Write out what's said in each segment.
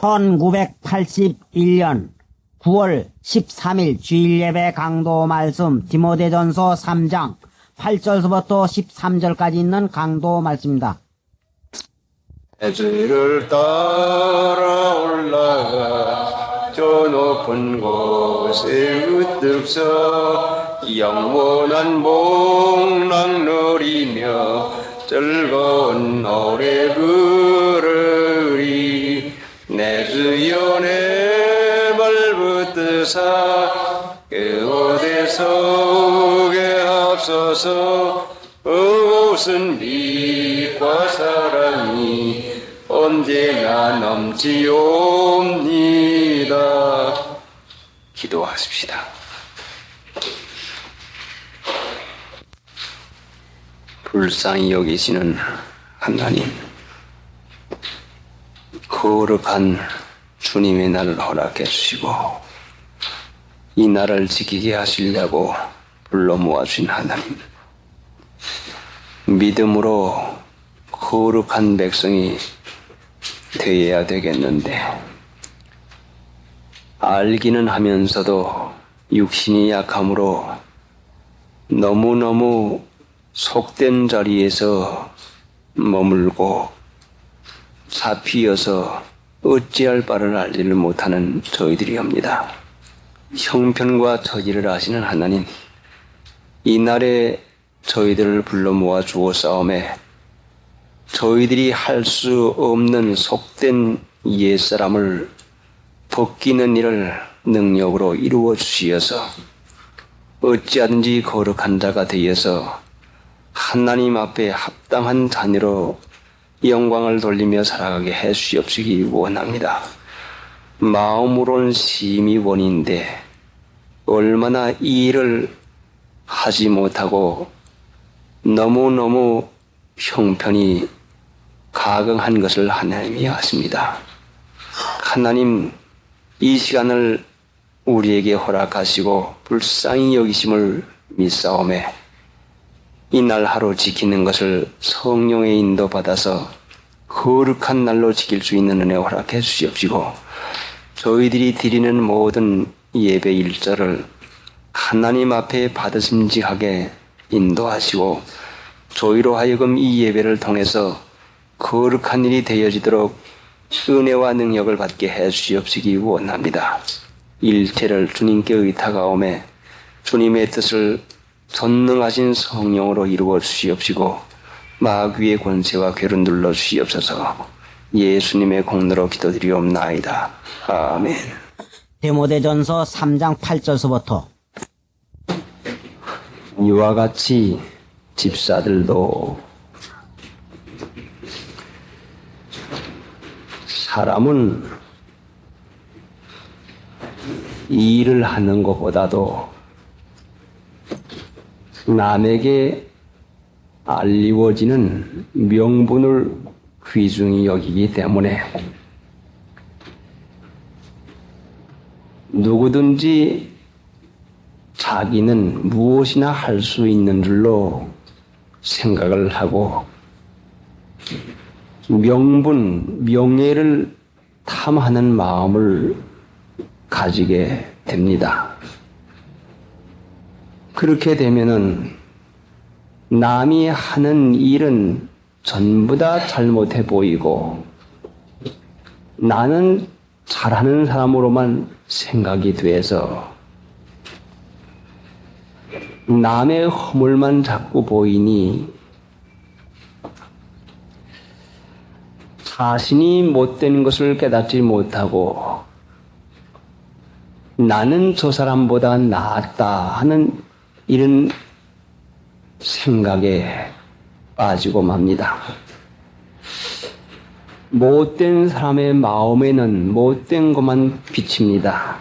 1981년 9월 13일 주일예배 강도 말씀 디모데전서 3장 8절서부터 13절까지 있는 강도 말씀입니다. 대지를 따라 올라가 저 높은 곳에 으뜩 서 영원한 목락 누리며 즐거운 노래 부르리. 내 주여 내 발붙드사 그 어디 속에 앞서서 무슨 빛과 사랑이 언제나 넘치옵니다. 기도하십시다. 불쌍히 여기시는 하나님, 거룩한 주님의 날을 허락해 주시고 이 날을 지키게 하시려고 불러 모아주신 하나님, 믿음으로 거룩한 백성이 되어야 되겠는데 알기는 하면서도 육신이 약함으로 너무너무 속된 자리에서 머물고 잡히어서 어찌할 바를 알지를 못하는 저희들이옵니다. 형편과 처지를 아시는 하나님, 이날에 저희들을 불러 모아 주었사오매 저희들이 할 수 없는 속된 옛사람을 벗기는 일을 능력으로 이루어 주시어서 어찌하든지 거룩한 자가 되어서 하나님 앞에 합당한 자녀로 영광을 돌리며 살아가게 해 주시옵시기 원합니다. 마음으로는 심히 원인데 얼마나 이 일을 하지 못하고 너무너무 형편이 가경한 것을 하나님이 아십니다. 하나님, 이 시간을 우리에게 허락하시고 불쌍히 여기심을 믿사오매 이날 하루 지키는 것을 성령의 인도 받아서 거룩한 날로 지킬 수 있는 은혜 허락해 주시옵시고 저희들이 드리는 모든 예배 일절을 하나님 앞에 받으심직하게 인도하시고 저희로 하여금 이 예배를 통해서 거룩한 일이 되어지도록 은혜와 능력을 받게 해 주시옵시기 원합니다. 일체를 주님께 의탁하오매 주님의 뜻을 전능하신 성령으로 이루어 주시옵시고 마귀의 권세와 괴를 눌러 주시옵소서. 예수님의 공로로 기도드리옵나이다. 아멘. 디모데전서 3장 8절서부터 이와 같이 집사들도 사람은 일을 하는 것보다도 남에게 알리워지는 명분을 귀중히 여기기 때문에 누구든지 자기는 무엇이나 할 수 있는 줄로 생각을 하고 명분, 명예를 탐하는 마음을 가지게 됩니다. 그렇게 되면은 남이 하는 일은 전부 다 잘못해 보이고 나는 잘하는 사람으로만 생각이 돼서 남의 허물만 자꾸 보이니 자신이 못된 것을 깨닫지 못하고 나는 저 사람보다 낫다 하는 이런 생각에 빠지고 맙니다. 못된 사람의 마음에는 못된 것만 비칩니다.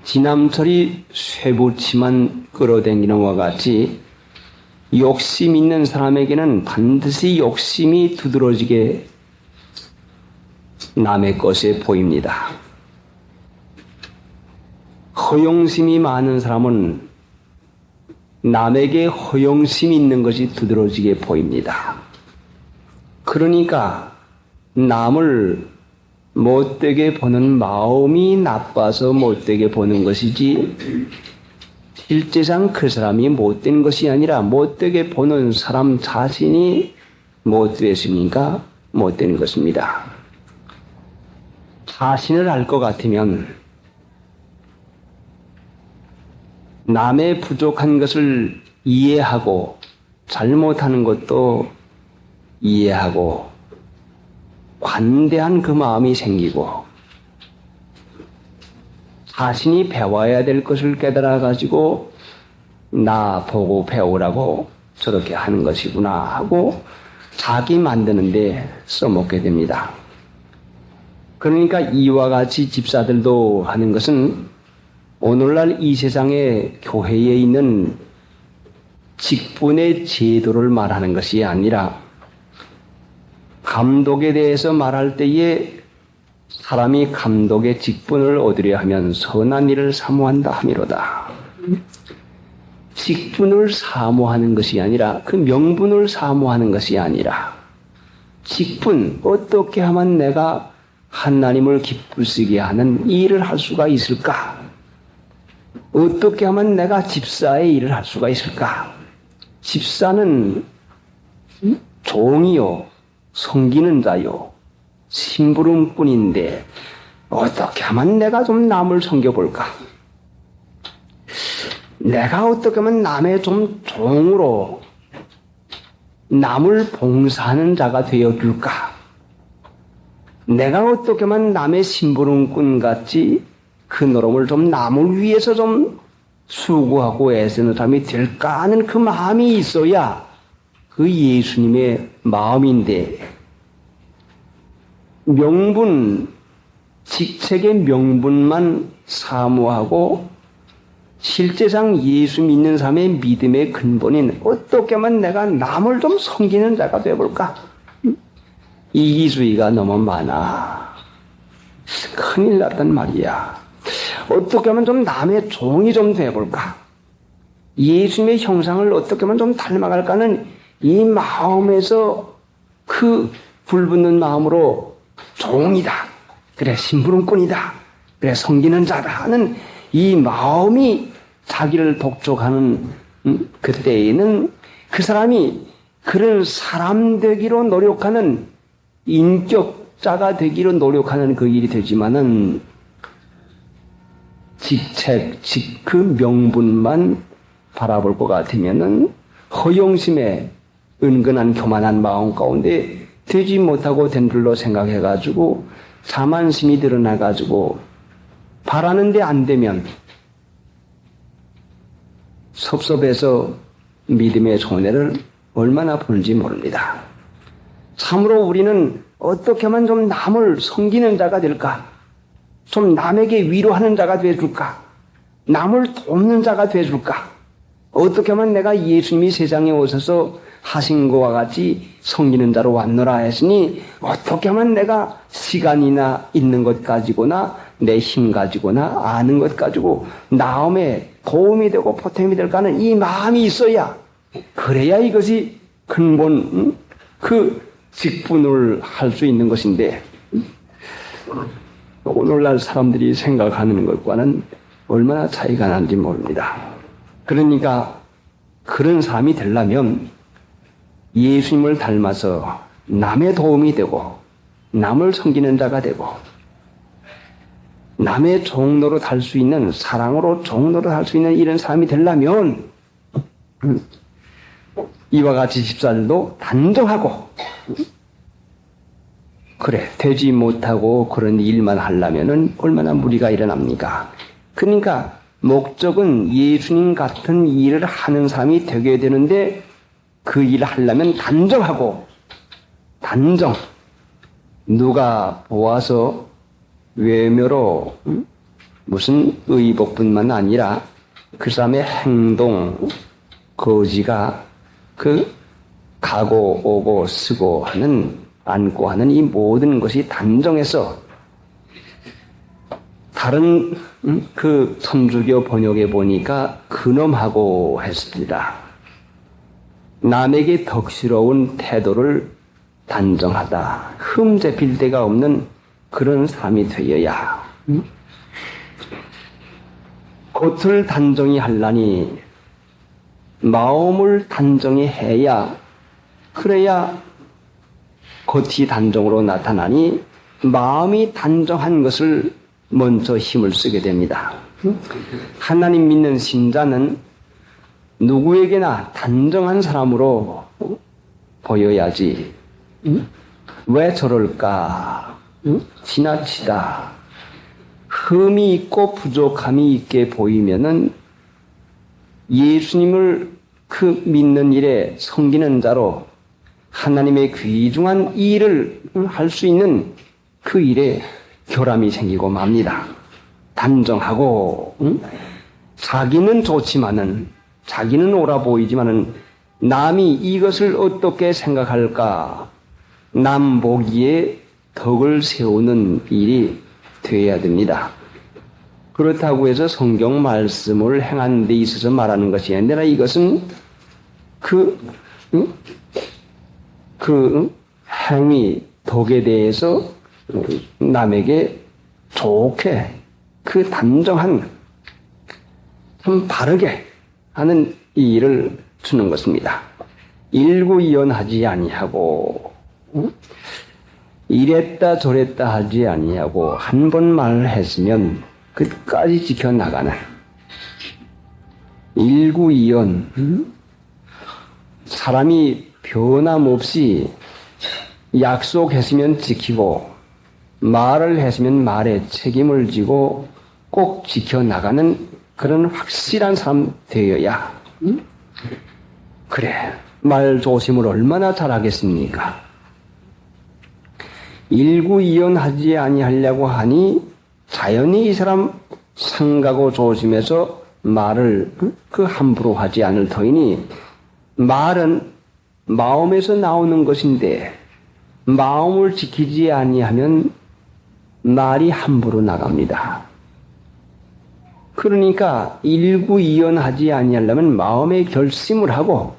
지남철이 쇠붙이만 끌어당기는 것과 같이 욕심 있는 사람에게는 반드시 욕심이 두드러지게 남의 것에 보입니다. 허영심이 많은 사람은 남에게 허영심이 있는 것이 두드러지게 보입니다. 그러니까 남을 못되게 보는 마음이 나빠서 못되게 보는 것이지 실제상 그 사람이 못된 것이 아니라 못되게 보는 사람 자신이 못됐으니까 못된 것입니다. 자신을 알 것 같으면 남의 부족한 것을 이해하고 잘못하는 것도 이해하고 관대한 그 마음이 생기고 자신이 배워야 될 것을 깨달아 가지고 나 보고 배우라고 저렇게 하는 것이구나 하고 자기 만드는데 써먹게 됩니다. 그러니까 이와 같이 집사들도 하는 것은 오늘날 이 세상의 교회에 있는 직분의 제도를 말하는 것이 아니라 감독에 대해서 말할 때에 사람이 감독의 직분을 얻으려 하면 선한 일을 사모한다 하미로다. 직분을 사모하는 것이 아니라 그 명분을 사모하는 것이 아니라 직분, 어떻게 하면 내가 하나님을 기쁘시게 하는 일을 할 수가 있을까? 어떻게 하면 내가 집사의 일을 할 수가 있을까? 집사는 종이요, 섬기는 자요, 심부름꾼인데 어떻게 하면 내가 좀 남을 섬겨볼까? 내가 어떻게 하면 남의 좀 종으로 남을 봉사하는 자가 되어줄까? 내가 어떻게 하면 남의 심부름꾼 같이 그 노름을 좀 남을 위해서 좀 수고하고 애쓰는 사람이 될까 하는 그 마음이 있어야 그 예수님의 마음인데 명분, 직책의 명분만 사모하고 실제상 예수 믿는 사람의 믿음의 근본인 어떻게 하면 내가 남을 좀 섬기는 자가 되어볼까? 이기주의가 너무 많아. 큰일 났단 말이야. 어떻게 하면 좀 남의 종이 좀 되어볼까? 예수님의 형상을 어떻게 하면 좀 닮아갈까는 이 마음에서 그 불붙는 마음으로 종이다. 그래, 심부름꾼이다. 그래, 섬기는 자다 하는 이 마음이 자기를 독촉하는 그때에는 그 사람이 그런 사람 되기로 노력하는 인격자가 되기로 노력하는 그 일이 되지만은 직책, 그 명분만 바라볼 것 같으면은 허영심에 은근한 교만한 마음 가운데 되지 못하고 된 줄로 생각해가지고 자만심이 드러나가지고 바라는데 안 되면 섭섭해서 믿음의 손해를 얼마나 보는지 모릅니다. 참으로 우리는 어떻게 하면 좀 남을 섬기는 자가 될까? 좀 남에게 위로하는 자가 되어줄까? 남을 돕는 자가 되어줄까? 어떻게 하면 내가 예수님이 세상에 오셔서 하신 것과 같이 섬기는 자로 왔노라 했으니 어떻게 하면 내가 시간이나 있는 것 가지고나 내 힘 가지고나 아는 것 가지고 나음에 도움이 되고 보탬이 될까 하는 이 마음이 있어야 그래야 이것이 근본 그 직분을 할 수 있는 것인데 오늘날 사람들이 생각하는 것과는 얼마나 차이가 나는지 모릅니다. 그러니까 그런 사람이 되려면 예수님을 닮아서 남의 도움이 되고 남을 섬기는 자가 되고 남의 종로로 할 수 있는 사랑으로 종로로 할 수 있는 이런 사람이 되려면 이와 같이 집사들도 단정하고 그래 되지 못하고 그런 일만 하려면은 얼마나 무리가 일어납니까? 그러니까 목적은 예수님 같은 일을 하는 사람이 되게 되는데 그 일을 하려면 단정하고 단정 누가 보아서 외묘로 무슨 의복뿐만 아니라 그 사람의 행동 거지가 그 가고 오고 쓰고 하는 안고 하는 이 모든 것이 단정해서 다른 그 천주교 번역에 보니까 근엄하고 했습니다. 남에게 덕스러운 태도를 단정하다. 흠 잡힐 데가 없는 그런 사람이 되어야. 겉을 단정히 하려니 마음을 단정히 해야, 그래야 겉이 단정으로 나타나니 마음이 단정한 것을 먼저 힘을 쓰게 됩니다. 하나님 믿는 신자는 누구에게나 단정한 사람으로 보여야지. 왜 저럴까? 지나치다. 흠이 있고 부족함이 있게 보이면은 예수님을 그 믿는 일에 섬기는 자로 하나님의 귀중한 일을 할 수 있는 그 일에 결함이 생기고 맙니다. 단정하고 자기는 좋지만은, 자기는 옳아 보이지만은 남이 이것을 어떻게 생각할까, 남 보기에 덕을 세우는 일이 되어야 됩니다. 그렇다고 해서 성경 말씀을 행하는 데 있어서 말하는 것이 아니라 이것은 그 행위, 덕에 대해서 남에게 좋게, 그 단정한, 참 바르게 하는 이 일을 주는 것입니다. 일구이연하지 아니하고, 이랬다 저랬다 하지 아니하고, 한 번 말했으면 끝까지 지켜나가는 일구이연. 사람이 변함없이 약속했으면 지키고, 말을 했으면 말에 책임을 지고 꼭 지켜나가는 그런 확실한 사람 되어야. 그래, 말 조심을 얼마나 잘하겠습니까? 일구이연하지 아니하려고 하니 자연히 이 사람 상가고 조심해서 말을 함부로 하지 않을 터이니, 말은 마음에서 나오는 것인데 마음을 지키지 아니하면 말이 함부로 나갑니다. 그러니까 일구이연하지 아니하려면 마음의 결심을 하고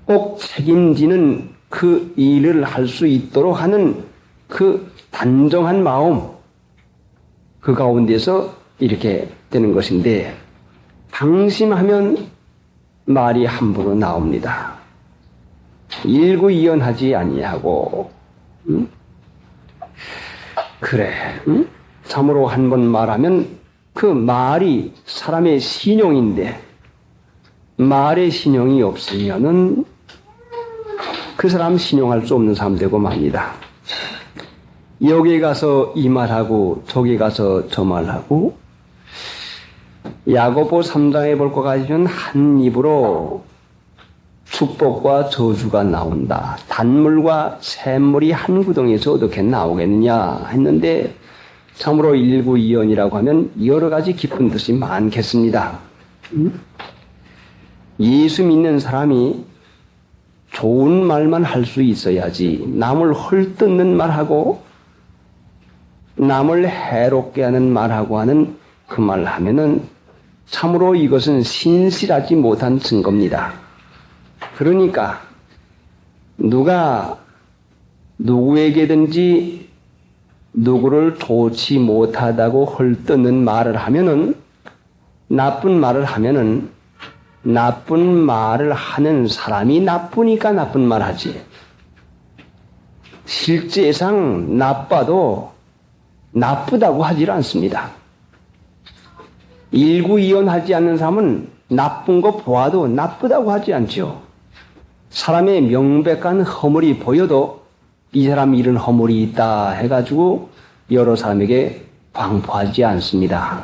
꼭 책임지는 그 일을 할 수 있도록 하는 그 단정한 마음, 그 가운데서 이렇게 되는 것인데, 방심하면 말이 함부로 나옵니다. 일구이연하지 아니하고, 그래, 참으로 한 번 말하면 그 말이 사람의 신용인데, 말에 신용이 없으면은 그 사람 신용할 수 없는 사람 되고 맙니다. 여기 가서 이 말하고 저기 가서 저 말하고, 야고보 3장에 볼 것 같으면 한 입으로 축복과 저주가 나온다. 단물과 샘물이 한 구덩이에서 어떻게 나오겠느냐 했는데, 참으로 일구이연이라고 하면 여러 가지 깊은 뜻이 많겠습니다. 예수 믿는 사람이 좋은 말만 할 수 있어야지, 남을 헐뜯는 말하고 남을 해롭게 하는 말하고 하는 그 말 하면은 참으로 이것은 신실하지 못한 증거입니다. 그러니까 누가 누구에게든지 누구를 좋지 못하다고 헐뜯는 말을 하면은, 나쁜 말을 하면은 나쁜 말을 하는 사람이 나쁘니까 나쁜 말 하지, 실제상 나빠도 나쁘다고 하질 않습니다. 일구이연하지 않는 사람은 나쁜 거 보아도 나쁘다고 하지 않죠. 사람의 명백한 허물이 보여도 이 사람 이런 허물이 있다 해가지고 여러 사람에게 광포하지 않습니다.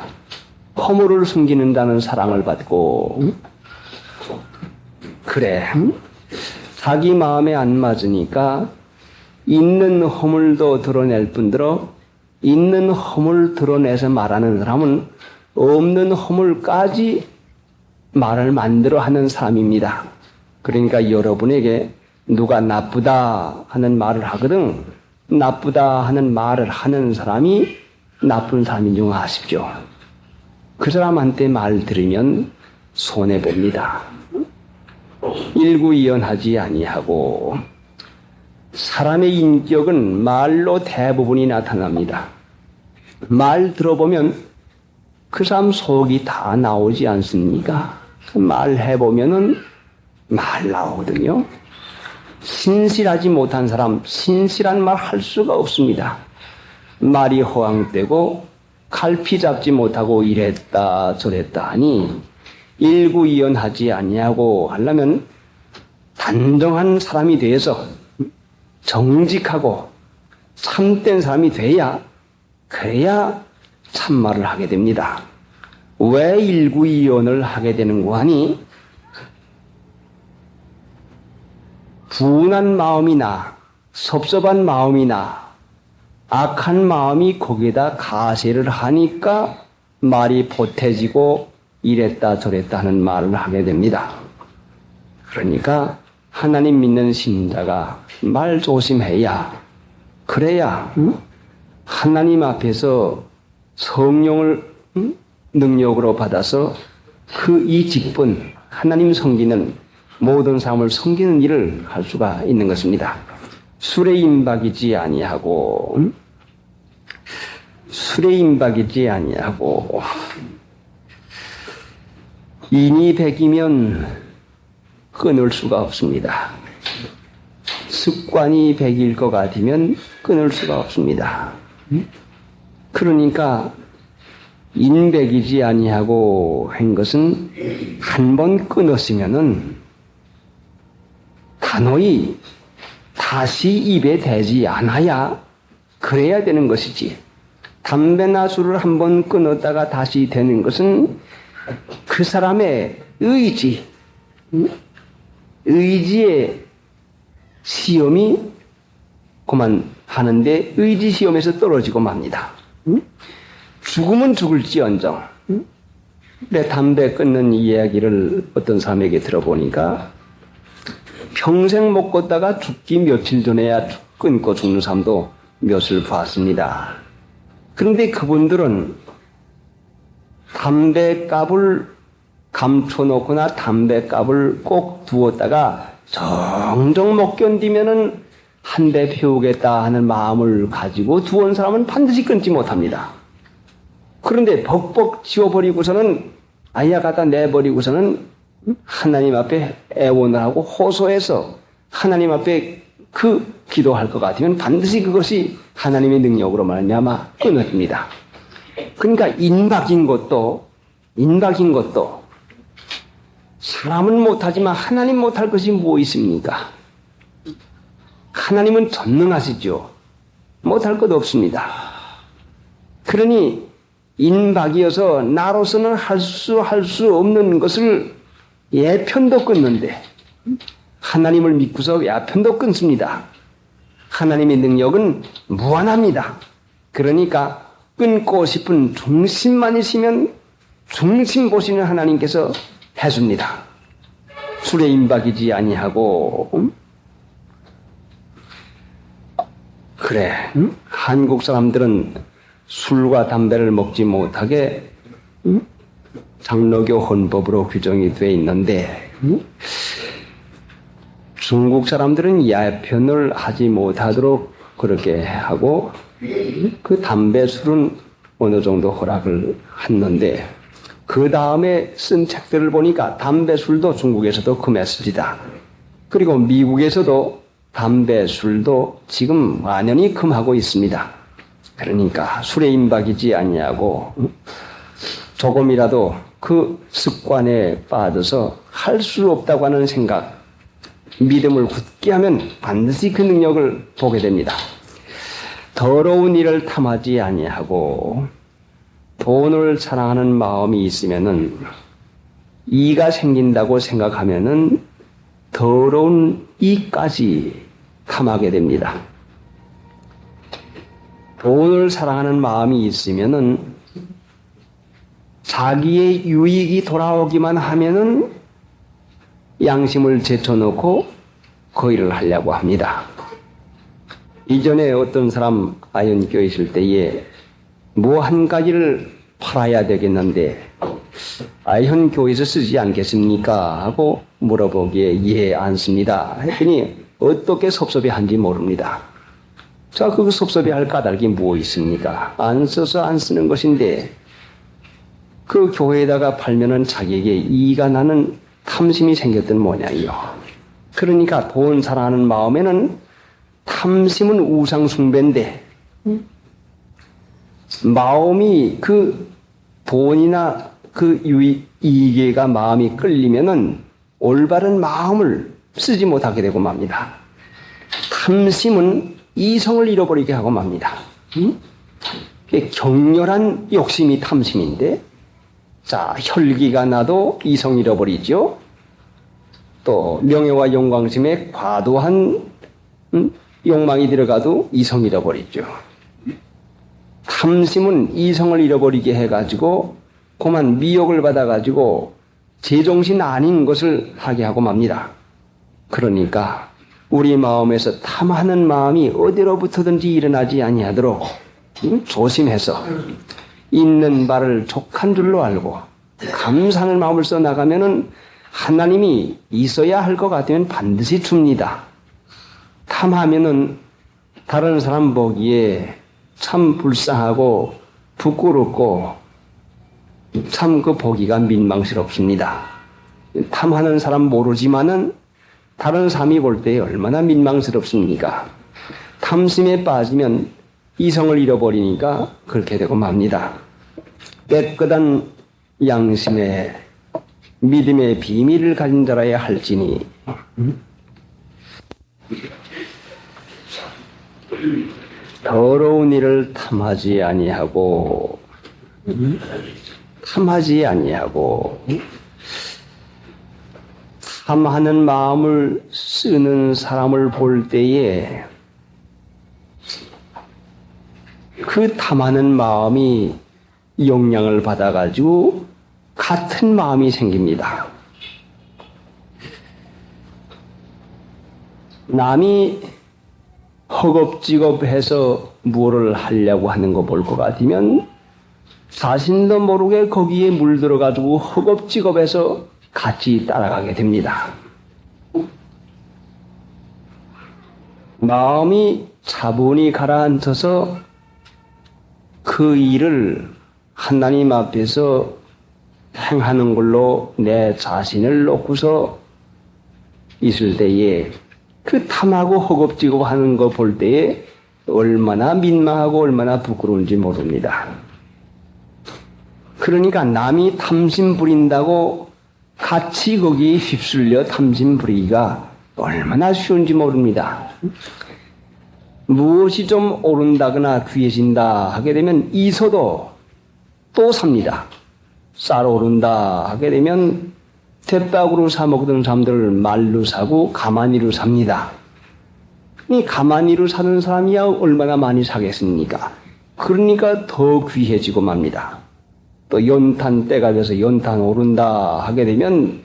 허물을 숨기는다는 사랑을 받고, 그래, 자기 마음에 안 맞으니까 있는 허물도 드러낼 뿐더러 있는 허물 드러내서 말하는 사람은 없는 허물까지 말을 만들어 하는 사람입니다. 그러니까 여러분에게 누가 나쁘다 하는 말을 하거든, 나쁘다 하는 말을 하는 사람이 나쁜 사람인 줄 아십시오. 그 사람한테 말 들으면 손해봅니다. 일구이연하지 아니하고, 사람의 인격은 말로 대부분이 나타납니다. 말 들어보면 그 사람 속이 다 나오지 않습니까? 말 해보면은 말 나오거든요. 신실하지 못한 사람, 신실한 말 할 수가 없습니다. 말이 허황되고 갈피 잡지 못하고 이랬다 저랬다 하니 일구이연하지 아니하고 하려면 단정한 사람이 되어서 정직하고 참된 사람이 돼야 그래야 참말을 하게 됩니다. 왜 일구이연을 하게 되는가 하니 분한 마음이나 섭섭한 마음이나 악한 마음이 거기에다 가세를 하니까 말이 보태지고 이랬다 저랬다 하는 말을 하게 됩니다. 그러니까 하나님 믿는 신자가 말 조심해야 그래야 하나님 앞에서 성령을 능력으로 받아서 그 이 직분 하나님 섬기는 모든 사람을 섬기는 일을 할 수가 있는 것입니다. 술에 임박이지 아니하고 술에 임박이지 아니하고 인이 백이면 끊을 수가 없습니다. 습관이 백일 것 같으면 끊을 수가 없습니다. 그러니까 인백이지 아니하고 한 것은 한 번 끊었으면은 단호히 다시 입에 대지 않아야 그래야 되는 것이지. 담배나 술을 한 번 끊었다가 다시 되는 것은 그 사람의 의지의 시험이 그만 하는데 의지 시험에서 떨어지고 맙니다. 죽으면 죽을지언정. 내 담배 끊는 이야기를 어떤 사람에게 들어보니까 평생 못 걷다가 죽기 며칠 전에야 끊고 죽는 사람도 몇을 봤습니다. 그런데 그분들은 담배값을 감춰놓거나 담배값을 꼭 두었다가 정정 못 견디면은 한 대 피우겠다 하는 마음을 가지고 두은 사람은 반드시 끊지 못합니다. 그런데 벅벅 지워버리고서는 아예 갖다 내버리고서는 하나님 앞에 애원을 하고 호소해서 하나님 앞에 그 기도할 것 같으면 반드시 그것이 하나님의 능력으로 말미암아 끊어집니다. 그러니까 인박인 것도 사람은 못하지만 하나님 못할 것이 뭐 있습니까? 하나님은 전능하시죠. 못할 것 없습니다. 그러니 인박이어서 나로서는 할 수 없는 것을 예편도 끊는데 하나님을 믿고서 예편도 끊습니다. 하나님의 능력은 무한합니다. 그러니까 끊고 싶은 중심만 있으면 중심 보시는 하나님께서 해줍니다. 술에 임박이지 아니하고 그래 한국 사람들은 술과 담배를 먹지 못하게 장로교 헌법으로 규정이 되어 있는데 중국 사람들은 예편을 하지 못하도록 그렇게 하고 그 담배 술은 어느 정도 허락을 했는데 그 다음에 쓴 책들을 보니까 담배 술도 중국에서도 금했습니다. 그리고 미국에서도 담배 술도 지금 완연히 금하고 있습니다. 그러니까 술에 임박이지 아니하고 조금이라도 그 습관에 빠져서 할 수 없다고 하는 생각, 믿음을 굳게 하면 반드시 그 능력을 보게 됩니다. 더러운 일을 탐하지 아니하고 돈을 사랑하는 마음이 있으면은 이가 생긴다고 생각하면은 더러운 이까지 탐하게 됩니다. 돈을 사랑하는 마음이 있으면은 자기의 유익이 돌아오기만 하면은 양심을 제쳐놓고 그 일을 하려고 합니다. 이전에 어떤 사람 아연교회 있을 때에 뭐 한 가지를 팔아야 되겠는데 아현교회에서 쓰지 않겠습니까? 하고 물어보기에 예, 안 씁니다. 했더니 어떻게 섭섭해한지 모릅니다. 자, 그 섭섭해할 까닭이 뭐 있습니까? 안 써서 안 쓰는 것인데 그 교회에다가 팔면은 자기에게 이익이 나는 탐심이 생겼던 모양이요. 그러니까 돈 사랑하는 마음에는 탐심은 우상 숭배인데 마음이 그 돈이나 그 이익에가 마음이 끌리면은 올바른 마음을 쓰지 못하게 되고 맙니다. 탐심은 이성을 잃어버리게 하고 맙니다. 격렬한 욕심이 탐심인데, 자, 혈기가 나도 이성 잃어버리죠. 또 명예와 영광심에 과도한 욕망이 들어가도 이성 잃어버리죠. 탐심은 이성을 잃어버리게 해가지고 그만 미혹을 받아가지고 제정신 아닌 것을 하게 하고 맙니다. 그러니까 우리 마음에서 탐하는 마음이 어디로부터든지 일어나지 아니하도록 조심해서 있는 바를 족한 줄로 알고 감사하는 마음을 써 나가면은 하나님이 있어야 할 것 같으면 반드시 줍니다. 탐하면은 다른 사람 보기에 참 불쌍하고 부끄럽고 참 그 보기가 민망스럽습니다. 탐하는 사람 모르지만은 다른 사람이 볼 때 얼마나 민망스럽습니까? 탐심에 빠지면 이성을 잃어버리니까 그렇게 되고 맙니다. 깨끗한 양심에 믿음의 비밀을 가진 자라야 할지니 더러운 일을 탐하지 아니하고 탐하는 마음을 쓰는 사람을 볼 때에 그 탐하는 마음이 영향을 받아가지고 같은 마음이 생깁니다. 남이 허겁지겁해서 무엇을 하려고 하는 거 볼 것 같으면 자신도 모르게 거기에 물들어가지고 허겁지겁해서 같이 따라가게 됩니다. 마음이 차분히 가라앉아서 그 일을 하나님 앞에서 행하는 걸로 내 자신을 놓고서 있을 때에 그 탐하고 허겁지겁 하는 거 볼 때에 얼마나 민망하고 얼마나 부끄러운지 모릅니다. 그러니까 남이 탐심 부린다고 같이 거기에 휩쓸려 탐심 부리기가 얼마나 쉬운지 모릅니다. 무엇이 좀 오른다거나 귀해진다 하게 되면 이서도 또 삽니다. 쌀 오른다 하게 되면 대박으로 사 먹던 사람들을 말로 사고 가마니로 삽니다. 이 가마니로 사는 사람이야 얼마나 많이 사겠습니까? 그러니까 더 귀해지고 맙니다. 또 연탄 때가 돼서 연탄 오른다 하게 되면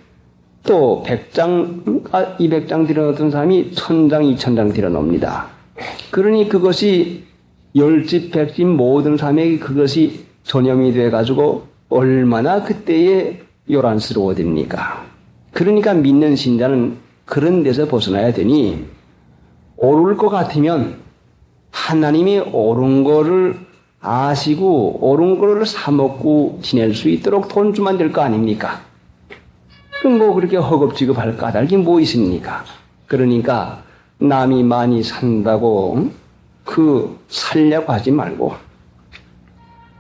또 100장, 200장 들여놓던 사람이 1000장, 2000장 들여놓습니다. 그러니 그것이 10집, 100집 모든 사람에게 그것이 전염이 돼가지고 얼마나 그때에 요란스러워집니까? 그러니까 믿는 신자는 그런 데서 벗어나야 되니 오를 것 같으면 하나님이 옳은 거를 아시고 옳은 거를 사먹고 지낼 수 있도록 돈 주면 될 거 아닙니까? 그럼 뭐 그렇게 허겁지겁 할 까닭이 뭐 있습니까? 그러니까 남이 많이 산다고 살려고 하지 말고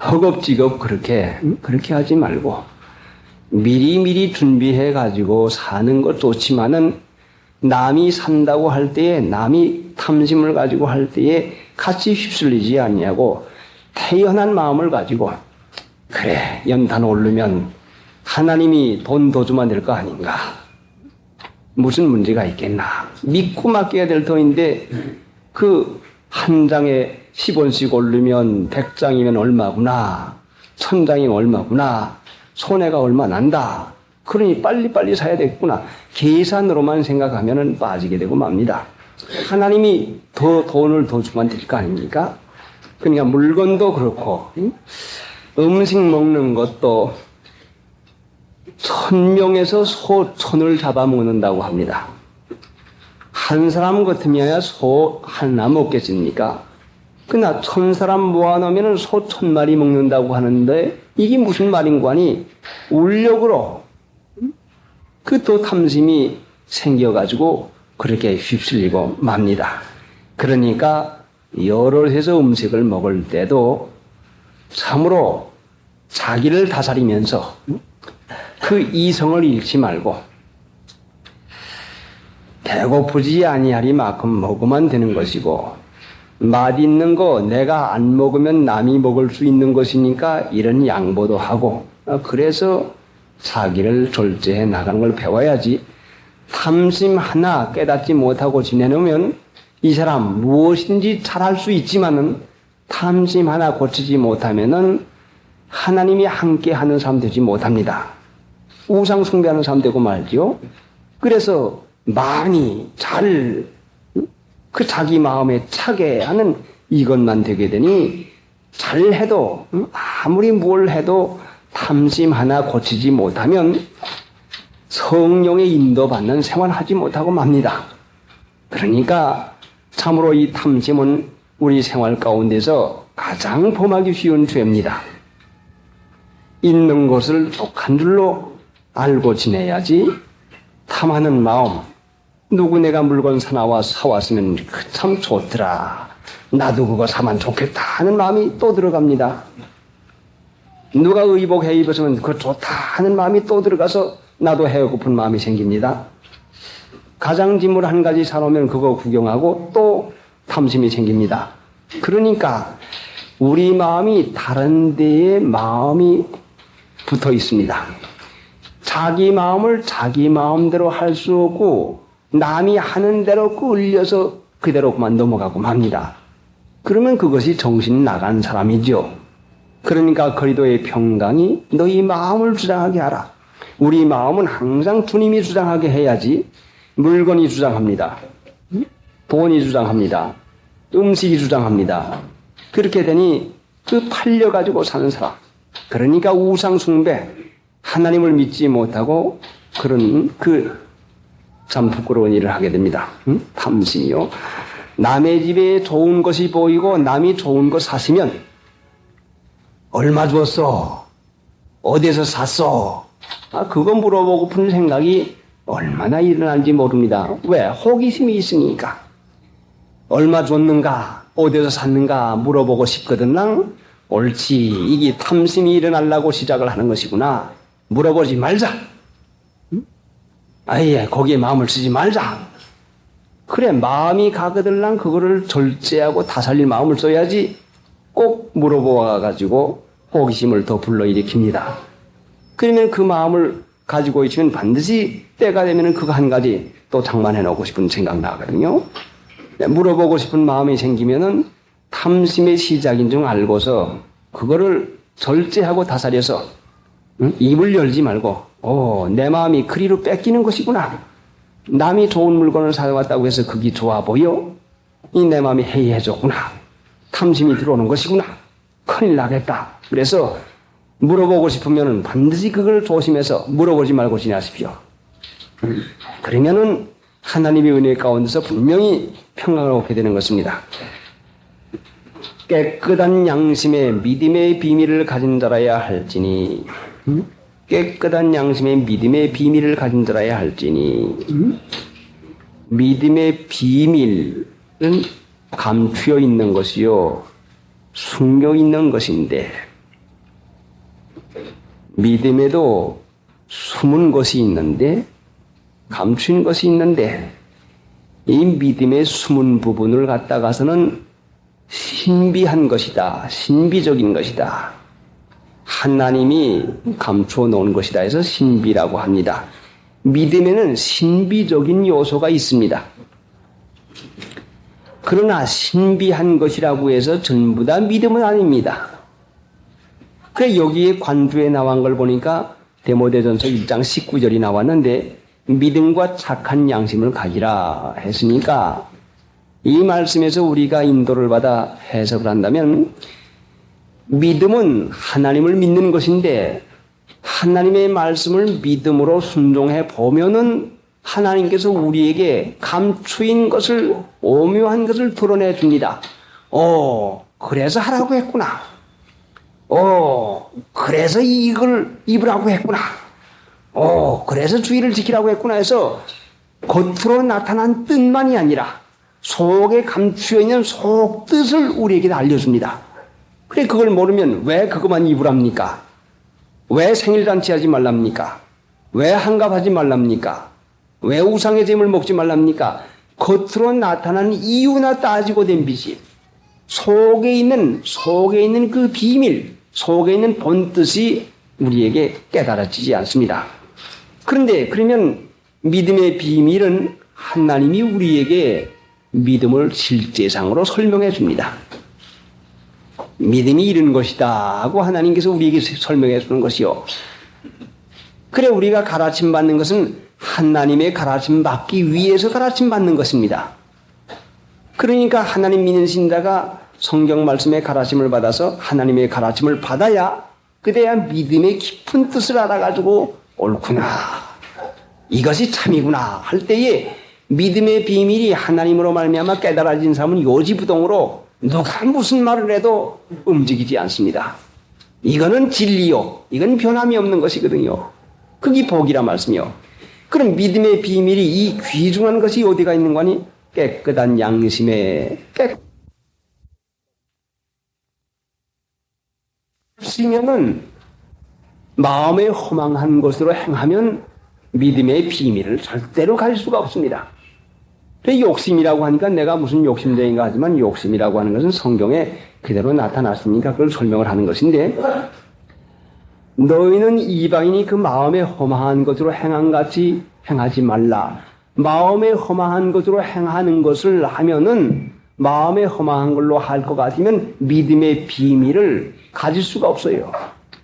허겁지겁 그렇게 하지 말고 미리미리 준비해 가지고 사는 것 좋지만은 남이 산다고 할 때에 남이 탐심을 가지고 할 때에 같이 휩쓸리지 않냐고 태연한 마음을 가지고 그래 연탄 오르면 하나님이 돈 더 주면 될 거 아닌가? 무슨 문제가 있겠나? 믿고 맡겨야 될 돈인데 그 한 장에 10원씩 오르면 100장이면 얼마구나 1000장이면 얼마구나 손해가 얼마 난다. 그러니 빨리빨리 사야 되겠구나. 계산으로만 생각하면 빠지게 되고 맙니다. 하나님이 더 돈을 더 주면 될 거 아닙니까? 그러니까 물건도 그렇고 음식 먹는 것도 1000명에서 소 1000을 잡아먹는다고 합니다. 한 사람 같으면 소 하나 먹겠습니까? 그러나 1000사람 모아놓으면 소 1000마리 먹는다고 하는데 이게 무슨 말인고 하니 울력으로 그 또 탐심이 생겨가지고 그렇게 휩쓸리고 맙니다. 그러니까 여러 해서 음식을 먹을 때도 참으로 자기를 다스리면서 그 이성을 잃지 말고 배고프지 아니하리만큼 먹으면 되는 것이고 맛있는 거 내가 안 먹으면 남이 먹을 수 있는 것이니까 이런 양보도 하고 그래서 자기를 절제해 나가는 걸 배워야지 탐심 하나 깨닫지 못하고 지내놓으면 이 사람 무엇인지 잘할 수 있지만은 탐심 하나 고치지 못하면은 하나님이 함께 하는 사람 되지 못합니다. 우상 숭배하는 사람 되고 말지요. 그래서 많이 잘 그 자기 마음에 차게 하는 이것만 되게 되니 잘해도 아무리 뭘 해도 탐심 하나 고치지 못하면 성령의 인도받는 생활하지 못하고 맙니다. 그러니까 참으로 이 탐심은 우리 생활 가운데서 가장 범하기 쉬운 죄입니다. 있는 것을 족한 줄로 알고 지내야지 탐하는 마음 누구 내가 물건 사나와 사왔으면 참 좋더라. 나도 그거 사면 좋겠다 하는 마음이 또 들어갑니다. 누가 의복 해 입었으면 그거 좋다 하는 마음이 또 들어가서 나도 해고픈 마음이 생깁니다. 가장짐을 한 가지 사놓으면 그거 구경하고 또 탐심이 생깁니다. 그러니까 우리 마음이 다른 데에 마음이 붙어 있습니다. 자기 마음을 자기 마음대로 할 수 없고 남이 하는 대로 끌려서 그대로 그만 넘어가고 맙니다. 그러면 그것이 정신 나간 사람이죠. 그러니까 거리도의 평강이 너희 마음을 주장하게 하라. 우리 마음은 항상 주님이 주장하게 해야지 물건이 주장합니다. 돈이 주장합니다. 음식이 주장합니다. 그렇게 되니 그 팔려가지고 사는 사람. 그러니까 우상 숭배, 하나님을 믿지 못하고 그런 참 부끄러운 일을 하게 됩니다. 탐심이요. 남의 집에 좋은 것이 보이고 남이 좋은 것 사시면 얼마 주었어? 어디서 샀어? 그거 물어보고픈 생각이 얼마나 일어난지 모릅니다. 왜? 호기심이 있으니까. 얼마 줬는가? 어디서 샀는가? 물어보고 싶거든. 난 옳지. 이게 탐심이 일어나려고 시작을 하는 것이구나. 물어보지 말자. 아예 거기에 마음을 쓰지 말자. 그래 마음이 가거들랑 그거를 절제하고 다살릴 마음을 써야지 꼭 물어보아가지고 호기심을 더 불러일으킵니다. 그러면 그 마음을 가지고 있으면 반드시 때가 되면 그거 한 가지 또 장만해 놓고 싶은 생각 나거든요. 물어보고 싶은 마음이 생기면은 탐심의 시작인 줄 알고서 그거를 절제하고 다스려서 입을 열지 말고 내 마음이 그리로 뺏기는 것이구나. 남이 좋은 물건을 사왔다고 해서 그게 좋아 보여? 이 내 마음이 해이해졌구나. 탐심이 들어오는 것이구나. 큰일 나겠다. 그래서 물어보고 싶으면 반드시 그걸 조심해서 물어보지 말고 지내십시오. 그러면은 하나님의 은혜 가운데서 분명히 평강을 얻게 되는 것입니다. 깨끗한 양심의 믿음의 비밀을 가진 자라야 할지니 깨끗한 양심의 믿음의 비밀을 가진 자라야 할지니 믿음의 비밀은 감추어 있는 것이요 숨겨 있는 것인데 믿음에도 숨은 것이 있는데 감추인 것이 있는데 이 믿음의 숨은 부분을 갖다가서는 신비한 것이다. 신비적인 것이다. 하나님이 감추어 놓은 것이다 해서 신비라고 합니다. 믿음에는 신비적인 요소가 있습니다. 그러나 신비한 것이라고 해서 전부 다 믿음은 아닙니다. 그래 여기에 관주에 나온 걸 보니까 디모데전서 1장 19절이 나왔는데 믿음과 착한 양심을 가지라 했으니까 이 말씀에서 우리가 인도를 받아 해석을 한다면 믿음은 하나님을 믿는 것인데 하나님의 말씀을 믿음으로 순종해 보면은 하나님께서 우리에게 감추인 것을, 오묘한 것을 드러내 줍니다. 그래서 하라고 했구나. 그래서 이걸 입으라고 했구나. 그래서 주의를 지키라고 했구나 해서 겉으로 나타난 뜻만이 아니라 속에 감추어 있는 속 뜻을 우리에게 알려줍니다. 그래, 그걸 모르면 왜 그것만 입으랍니까? 왜 생일잔치 하지 말랍니까? 왜 한갑하지 말랍니까? 왜 우상의 잼을 먹지 말랍니까? 겉으로 나타나는 이유나 따지고 된 빛이 속에 있는 그 비밀, 속에 있는 본뜻이 우리에게 깨달아지지 않습니다. 그런데 그러면 믿음의 비밀은 하나님이 우리에게 믿음을 실제상으로 설명해 줍니다. 믿음이 이런 것이다 하고 하나님께서 우리에게 설명해 주는 것이요. 그래, 우리가 가르침 받는 것은 하나님의 가르침 받기 위해서 가르침 받는 것입니다. 그러니까 하나님 믿는 신자가 성경 말씀의 가르침을 받아서 하나님의 가르침을 받아야 그래야 믿음의 깊은 뜻을 알아가지고 옳구나, 이것이 참이구나 할 때에 믿음의 비밀이 하나님으로 말미암아 깨달아진 사람은 요지부동으로 누가 무슨 말을 해도 움직이지 않습니다. 이거는 진리요, 이건 변함이 없는 것이거든요. 그게 복이라 말씀이요. 그럼 믿음의 비밀이 이 귀중한 것이 어디가 있는 거니? 깨끗한 양심에 깨끗이면은 마음에 허망한 것으로 행하면 믿음의 비밀을 절대로 가질 수가 없습니다. 욕심이라고 하니까 내가 무슨 욕심쟁이인가 하지만 욕심이라고 하는 것은 성경에 그대로 나타났으니까 그걸 설명을 하는 것인데, 너희는 이방인이 그 마음에 허망한 것으로 행한 같이 행하지 말라. 마음에 허망한 것으로 행하는 것을 하면은 마음에 허망한 걸로 할 것 같으면 믿음의 비밀을 가질 수가 없어요.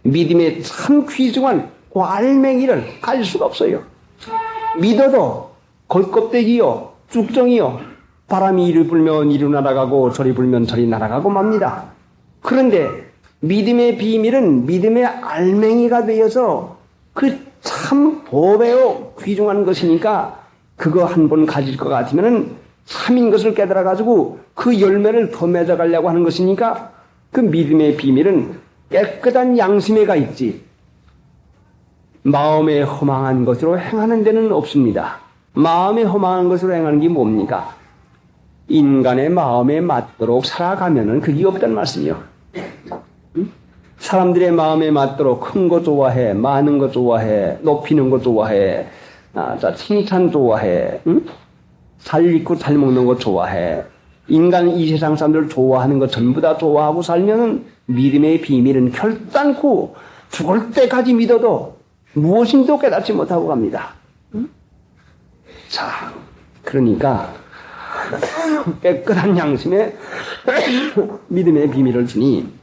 믿음의 참 귀중한 그 알맹이를 가질 수가 없어요. 믿어도 겉껍데기요, 쭉정이요, 바람이 이리 불면 이리 날아가고 저리 불면 저리 날아가고 맙니다. 그런데 믿음의 비밀은 믿음의 알맹이가 되어서 그 참 보배요 귀중한 것이니까 그거 한 번 가질 것 같으면은 참인 것을 깨달아 가지고 그 열매를 더 맺어가려고 하는 것이니까 그 믿음의 비밀은 깨끗한 양심에가 있지 마음에 허망한 것으로 행하는 데는 없습니다. 마음에 허망한 것으로 행하는 게 뭡니까? 인간의 마음에 맞도록 살아가면은 그게 없다는 말씀이요. 사람들의 마음에 맞도록 큰 거 좋아해, 많은 거 좋아해, 높이는 거 좋아해, 칭찬 좋아해, 잘 입고 잘 먹는 거 좋아해. 인간 이 세상 사람들 좋아하는 거 전부 다 좋아하고 살면은 믿음의 비밀은 결단코 죽을 때까지 믿어도 무엇인도 깨닫지 못하고 갑니다. 자, 그러니까 깨끗한 양심에 믿음의 비밀을 주니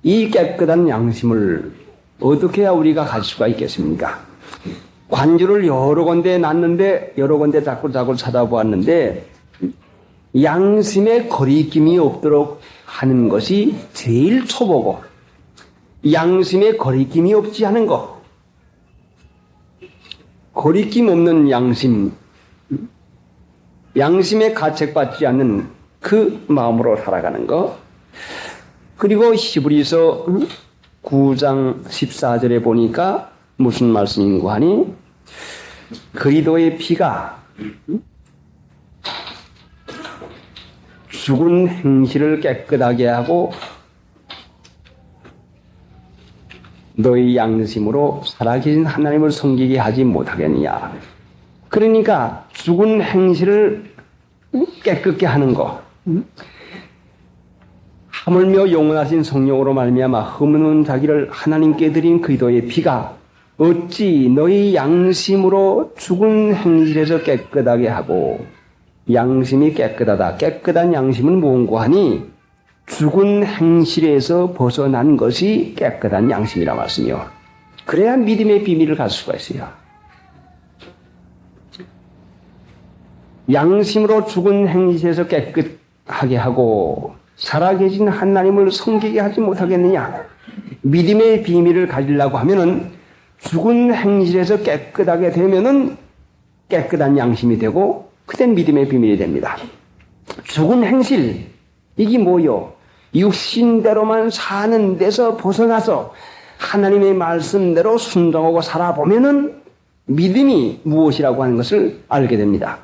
이 깨끗한 양심을 어떻게 해야 우리가 가질 수가 있겠습니까? 관주를 여러 군데 놨는데 여러 군데 자꾸 찾아보았는데 양심에 거리낌이 없도록 하는 것이 제일 초보고 양심에 거리낌이 없지 않은 것, 거리낌 없는 양심, 양심에 가책받지 않는 그 마음으로 살아가는 것. 그리고 히브리서 9장 14절에 보니까 무슨 말씀인고 하니 그리스도의 피가 죽은 행실을 깨끗하게 하고 너희 양심으로 살아계신 하나님을 섬기게 하지 못하겠느냐. 그러니까 죽은 행실을 깨끗게 하는 것, 하물며 영원하신 성령으로 말미암아 흠없는 자기를 하나님께 드린 그리스도의 피가 어찌 너희 양심으로 죽은 행실에서 깨끗하게 하고, 양심이 깨끗하다. 깨끗한 양심은 무엇고 하니 죽은 행실에서 벗어난 것이 깨끗한 양심이라 말씀이요. 그래야 믿음의 비밀을 갈 수가 있어요. 양심으로 죽은 행실에서 깨끗하게 하고 살아계신 하나님을 섬기게 하지 못하겠느냐. 믿음의 비밀을 가지려고 하면은 죽은 행실에서 깨끗하게 되면은 깨끗한 양심이 되고 그땐 믿음의 비밀이 됩니다. 죽은 행실, 이게 뭐요? 육신대로만 사는 데서 벗어나서 하나님의 말씀대로 순종하고 살아보면은 믿음이 무엇이라고 하는 것을 알게 됩니다.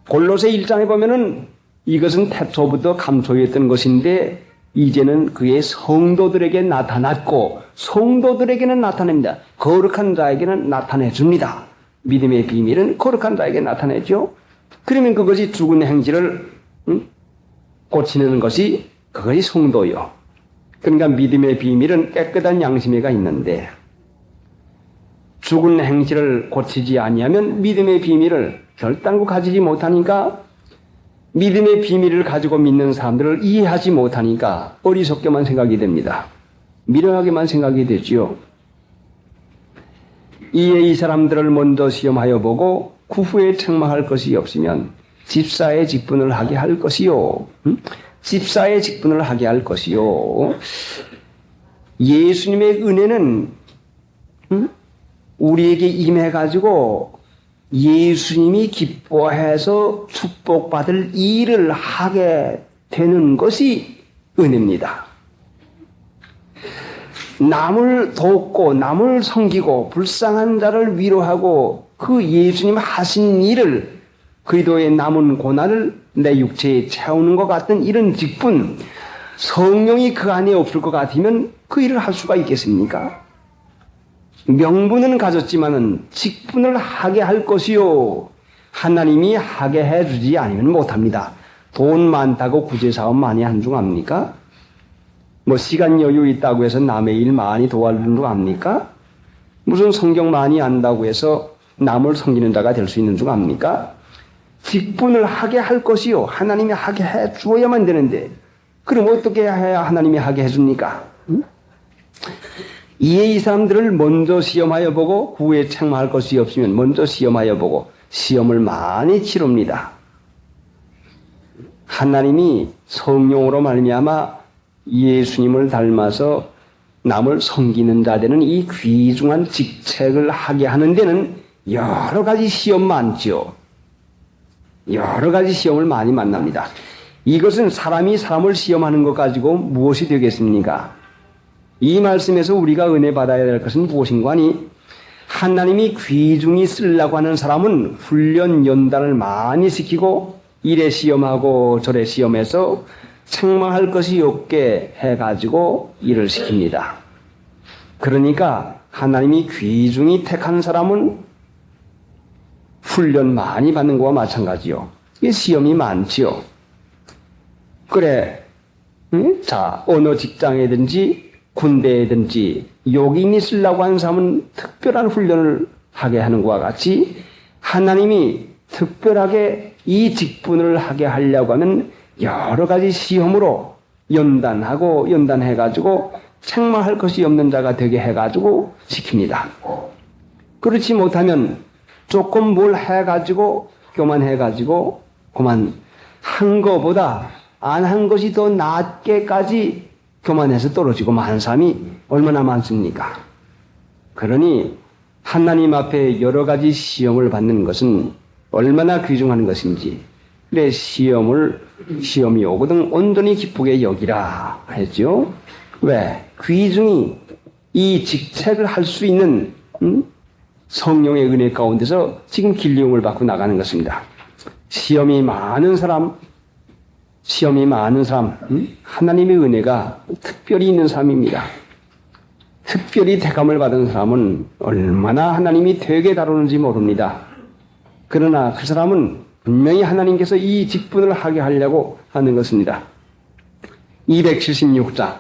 골로새 1장에 보면은 이것은 태초부터 감소했던 것인데 이제는 그의 성도들에게 나타났고 성도들에게는 나타냅니다. 거룩한 자에게는 나타내 줍니다. 믿음의 비밀은 거룩한 자에게 나타내죠. 그러면 그것이 죽은 행실을 고치는 것이 그것이 성도요. 그러니까 믿음의 비밀은 깨끗한 양심에가 있는데 죽은 행실을 고치지 아니하면 믿음의 비밀을 결단코 가지지 못하니까 믿음의 비밀을 가지고 믿는 사람들을 이해하지 못하니까 어리석게만 생각이 됩니다. 미련하게만 생각이 되지요. 이에 이 사람들을 먼저 시험하여 보고 그 후에 책망할 것이 없으면 집사의 직분을 하게 할 것이요. 집사의 직분을 하게 할 것이요. 예수님의 은혜는 우리에게 임해가지고 예수님이 기뻐해서 축복받을 일을 하게 되는 것이 은혜입니다. 남을 돕고 남을 섬기고 불쌍한 자를 위로하고 그 예수님 하신 일을 그리스도의 남은 고난을 내 육체에 채우는 것 같은 이런 직분, 성령이 그 안에 없을 것 같으면 그 일을 할 수가 있겠습니까? 명분은 가졌지만은 직분을 하게 할 것이요. 하나님이 하게 해주지 않으면 못합니다. 돈 많다고 구제사업 많이 한 줄 압니까? 뭐 시간 여유 있다고 해서 남의 일 많이 도와주는 줄 압니까? 무슨 성경 많이 안다고 해서 남을 섬기는 자가 될 수 있는 줄 압니까? 직분을 하게 할 것이요. 하나님이 하게 해 주어야만 되는데 그럼 어떻게 해야 하나님이 하게 해줍니까? 이에 이 사람들을 먼저 시험하여 보고 후에 책망할 것이 없으면 먼저 시험하여 보고 시험을 많이 치릅니다. 하나님이 성령으로 말미암아 예수님을 닮아서 남을 섬기는 자들은 이 귀중한 직책을 하게 하는 데는 여러 가지 시험 많지요. 여러 가지 시험을 많이 만납니다. 이것은 사람이 사람을 시험하는 것 가지고 무엇이 되겠습니까? 이 말씀에서 우리가 은혜 받아야 될 것은 무엇인가 하니 하나님이 귀중히 쓰려고 하는 사람은 훈련 연단을 많이 시키고 이래 시험하고 저래 시험해서 책망할 것이 없게 해가지고 일을 시킵니다. 그러니까 하나님이 귀중히 택한 사람은 훈련 많이 받는 것과 마찬가지요. 이게 시험이 많지요. 그래, 자, 어느 직장이든지 군대에든지 요긴이 쓰려고 하는 사람은 특별한 훈련을 하게 하는 것과 같이 하나님이 특별하게 이 직분을 하게 하려고 하면 여러 가지 시험으로 연단해가지고 책망할 것이 없는 자가 되게 해가지고 시킵니다. 그렇지 못하면 조금 뭘 해가지고 교만해가지고 그만 한 것보다 안 한 것이 더 낫게까지 교만해서 떨어지고 많은 사람이 얼마나 많습니까? 그러니 하나님 앞에 여러 가지 시험을 받는 것은 얼마나 귀중한 것인지 그래 시험이 오거든 온전히 기쁘게 여기라 했죠. 왜? 귀중히 이 직책을 할 수 있는 성령의 은혜 가운데서 지금 길리움을 받고 나가는 것입니다. 시험이 많은 사람, 하나님의 은혜가 특별히 있는 사람입니다. 특별히 택함을 받은 사람은 얼마나 하나님이 되게 다루는지 모릅니다. 그러나 그 사람은 분명히 하나님께서 이 직분을 하게 하려고 하는 것입니다. 276장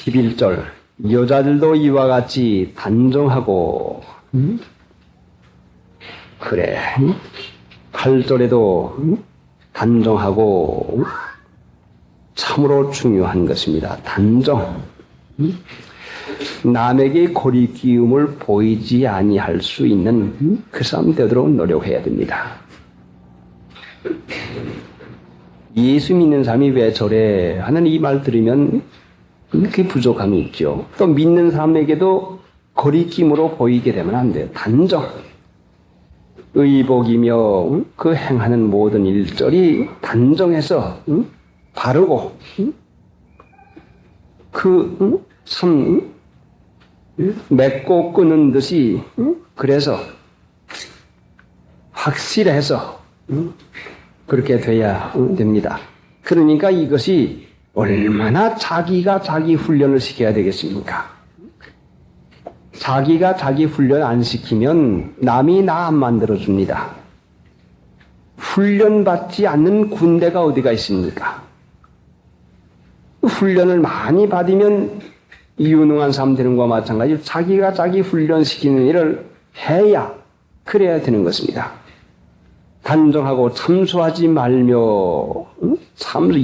11절 여자들도 이와 같이 단정하고 그래 8절에도 단정하고 참으로 중요한 것입니다. 단정 남에게 고리끼움을 보이지 아니할 수 있는 그 사람 되도록 노력해야 됩니다. 예수 믿는 사람이 왜 저래 하는 이 말 들으면 그 부족함이 있죠. 또 믿는 사람에게도 거리낌으로 보이게 되면 안 돼요. 단정. 의복이며 그 행하는 모든 일절이 단정해서 바르고 참 맺고 끊은 듯이 그래서 확실해서 그렇게 돼야 됩니다. 그러니까 이것이 얼마나 자기가 자기 훈련을 시켜야 되겠습니까? 자기가 자기 훈련 안 시키면 남이 나 안 만들어줍니다. 훈련받지 않는 군대가 어디가 있습니까? 훈련을 많이 받으면 유능한 사람 되는 것과 마찬가지로 자기가 자기 훈련시키는 일을 해야 그래야 되는 것입니다. 단정하고 참소하지 말며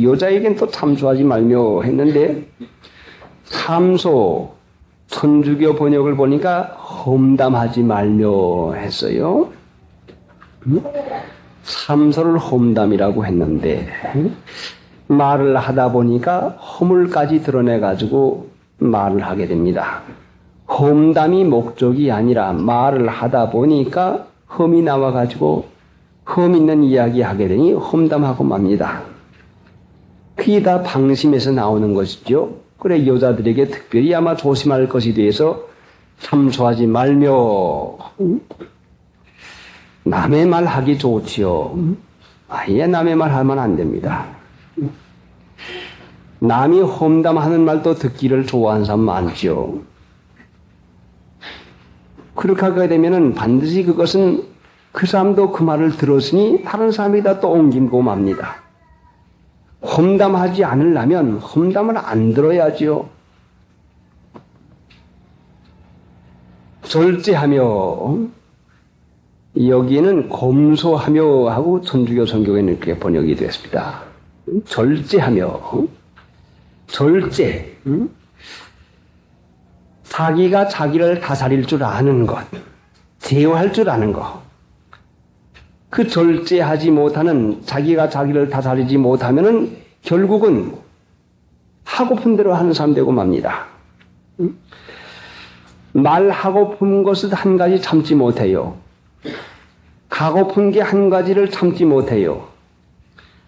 여자에겐 또 참소하지 말며 했는데 참소 천주교 번역을 보니까 험담하지 말며 했어요. 참소를 험담이라고 했는데 말을 하다 보니까 허물까지 드러내가지고 말을 하게 됩니다. 험담이 목적이 아니라 말을 하다 보니까 험이 나와가지고 험 있는 이야기 하게 되니 험담하고 맙니다. 그게 다 방심에서 나오는 것이죠. 그래 여자들에게 특별히 아마 조심할 것이 돼서 참소하지 말며 남의 말 하기 좋지요. 아예 남의 말 하면 안 됩니다. 남이 험담하는 말도 듣기를 좋아하는 사람 많죠. 그렇게 하게 되면은 반드시 그것은 그 사람도 그 말을 들었으니 다른 사람에다 또 옮기고 맙니다. 험담하지 않으려면 험담을 안 들어야지요. 절제하며 여기에는 검소하며 하고 천주교 성경에는 이렇게 번역이 됐습니다. 절제하며 절제 자기가 자기를 다스릴 줄 아는 것, 제어할 줄 아는 것. 그 절제하지 못하는 자기가 자기를 다스리지 못하면은 결국은 하고픈 대로 하는 사람 되고 맙니다. 말하고픈 것을 한 가지 참지 못해요. 가고픈 게 한 가지를 참지 못해요.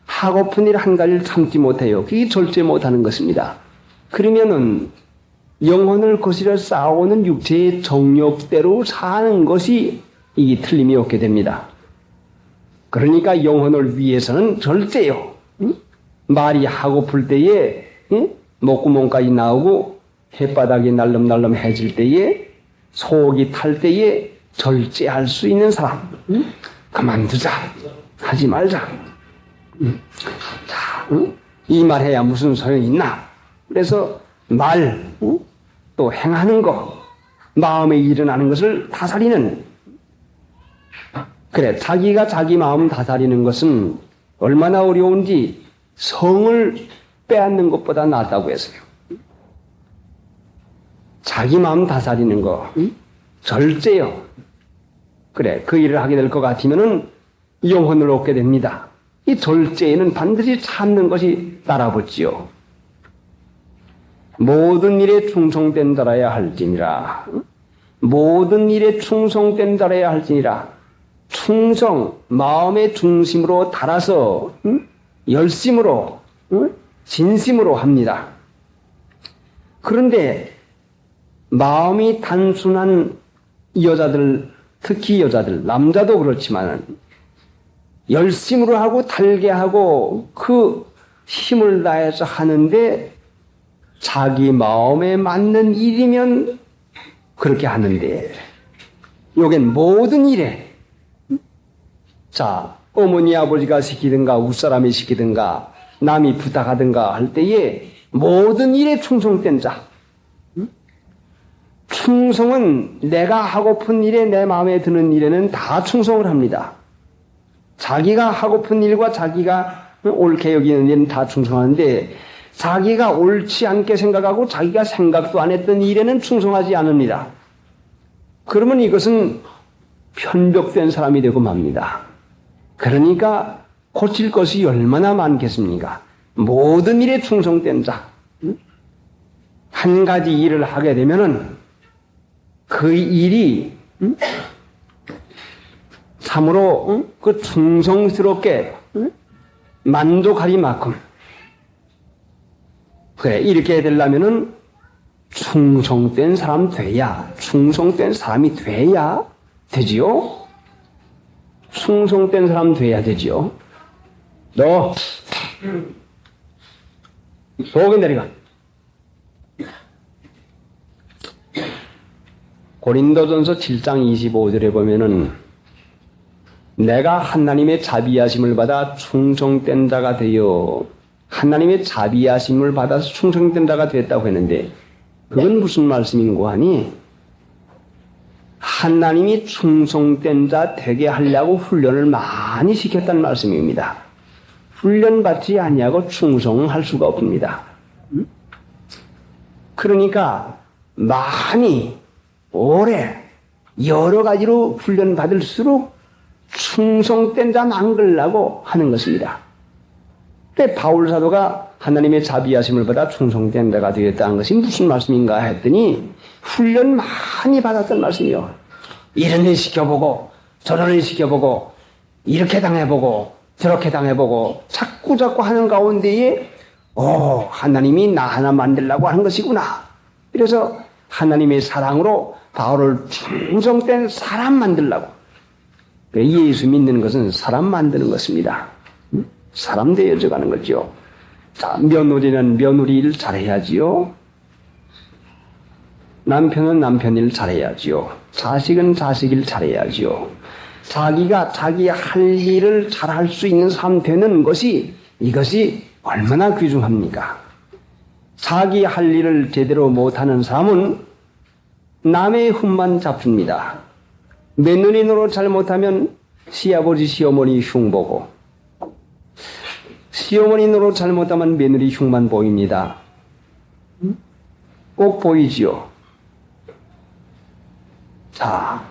하고픈 일 한 가지를 참지 못해요. 그게 절제 못하는 것입니다. 그러면은 영혼을 거스려 싸우는 육체의 정욕대로 사는 것이 이게 틀림이 없게 됩니다. 그러니까 영혼을 위해서는 절제요. 말이 하고플 때에 목구멍까지 나오고 햇바닥이 날름날름해질 때에 속이 탈 때에 절제할 수 있는 사람. 그만두자. 하지 말자. 자, 이 말 해야 무슨 소용이 있나? 그래서 말, 또 행하는 것, 마음에 일어나는 것을 다스리는. 그래, 자기가 자기 마음 다스리는 것은 얼마나 어려운지 성을 빼앗는 것보다 낫다고 했어요. 자기 마음 다스리는 거, 절제요. 그래, 그 일을 하게 될 것 같으면은 영혼을 얻게 됩니다. 이 절제에는 반드시 참는 것이 따라붙지요. 모든 일에 충성된 자라야 할지니라. 모든 일에 충성된 자라야 할지니라. 충성, 마음의 중심으로 달아서 열심으로 진심으로 합니다. 그런데 마음이 단순한 여자들, 특히 여자들, 남자도 그렇지만 열심으로 하고 달게 하고 그 힘을 다해서 하는데 자기 마음에 맞는 일이면 그렇게 하는데 여긴 모든 일에 자, 어머니 아버지가 시키든가 윗사람이 시키든가 남이 부탁하든가 할 때에 모든 일에 충성된 자. 충성은 내가 하고픈 일에 내 마음에 드는 일에는 다 충성을 합니다. 자기가 하고픈 일과 자기가 옳게 여기는 일은 다 충성하는데 자기가 옳지 않게 생각하고 자기가 생각도 안 했던 일에는 충성하지 않습니다. 그러면 이것은 편벽된 사람이 되고 맙니다. 그러니까 고칠 것이 얼마나 많겠습니까? 모든 일에 충성된 자. 한 가지 일을 하게 되면은 그 일이 참으로 그 충성스럽게 만족하리만큼 그래 이렇게 되려면은 충성된 사람 돼야 충성된 사람이 돼야 되지요. 충성된 사람 돼야 되지요. 너 거기 내려가. 고린도전서 7장 25절에 보면은 내가 하나님의 자비하심을 받아 충성된 자가 되어 하나님의 자비하심을 받아서 충성된 자가 됐다고 했는데 그건 무슨 말씀인고 하니 하나님이 충성된 자 되게 하려고 훈련을 많이 시켰다는 말씀입니다. 훈련받지 아니하고 충성할 수가 없습니다. 그러니까 많이 오래 여러 가지로 훈련받을수록 충성된 자 만들려고 하는 것입니다. 근데 바울 사도가 하나님의 자비하심을 받아 충성된 자가 되었다는 것이 무슨 말씀인가 했더니 훈련 많이 받았던 말씀이요. 이런 일 시켜보고 저런 일 시켜보고 이렇게 당해보고 저렇게 당해보고 자꾸 하는 가운데에 하나님이 나 하나 만들려고 하는 것이구나. 그래서 하나님의 사랑으로 바울을 충성된 사람 만들려고. 예수 믿는 것은 사람 만드는 것입니다. 사람 되어져가는 거죠. 자, 며느리는 며느리 일 잘해야지요. 남편은 남편 일 잘해야지요. 자식은 자식 일 잘해야지요. 자기가 자기 할 일을 잘할 수 있는 사람 되는 것이 이것이 얼마나 귀중합니까? 자기 할 일을 제대로 못하는 사람은 남의 흠만 잡습니다. 며느리 노릇 잘못하면 시아버지 시어머니 흉보고 시어머니 노릇 잘못하면 며느리 흉만 보입니다. 꼭 보이지요. 자,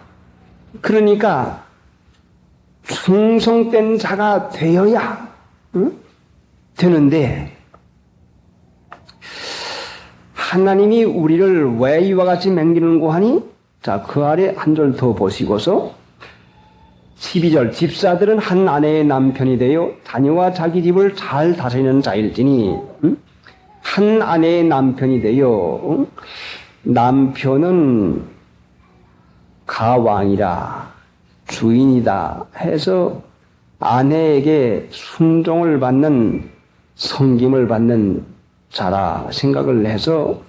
그러니까 충성된 자가 되어야 되는데 하나님이 우리를 왜 이와 같이 맹기는고 하니? 자, 그 아래 한 절 더 보시고서 12절 집사들은 한 아내의 남편이 되어 자녀와 자기 집을 잘 다스리는 자일지니 한 아내의 남편이 되어 남편은 가왕이라 주인이다 해서 아내에게 순종을 받는 섬김을 받는 자라 생각을 해서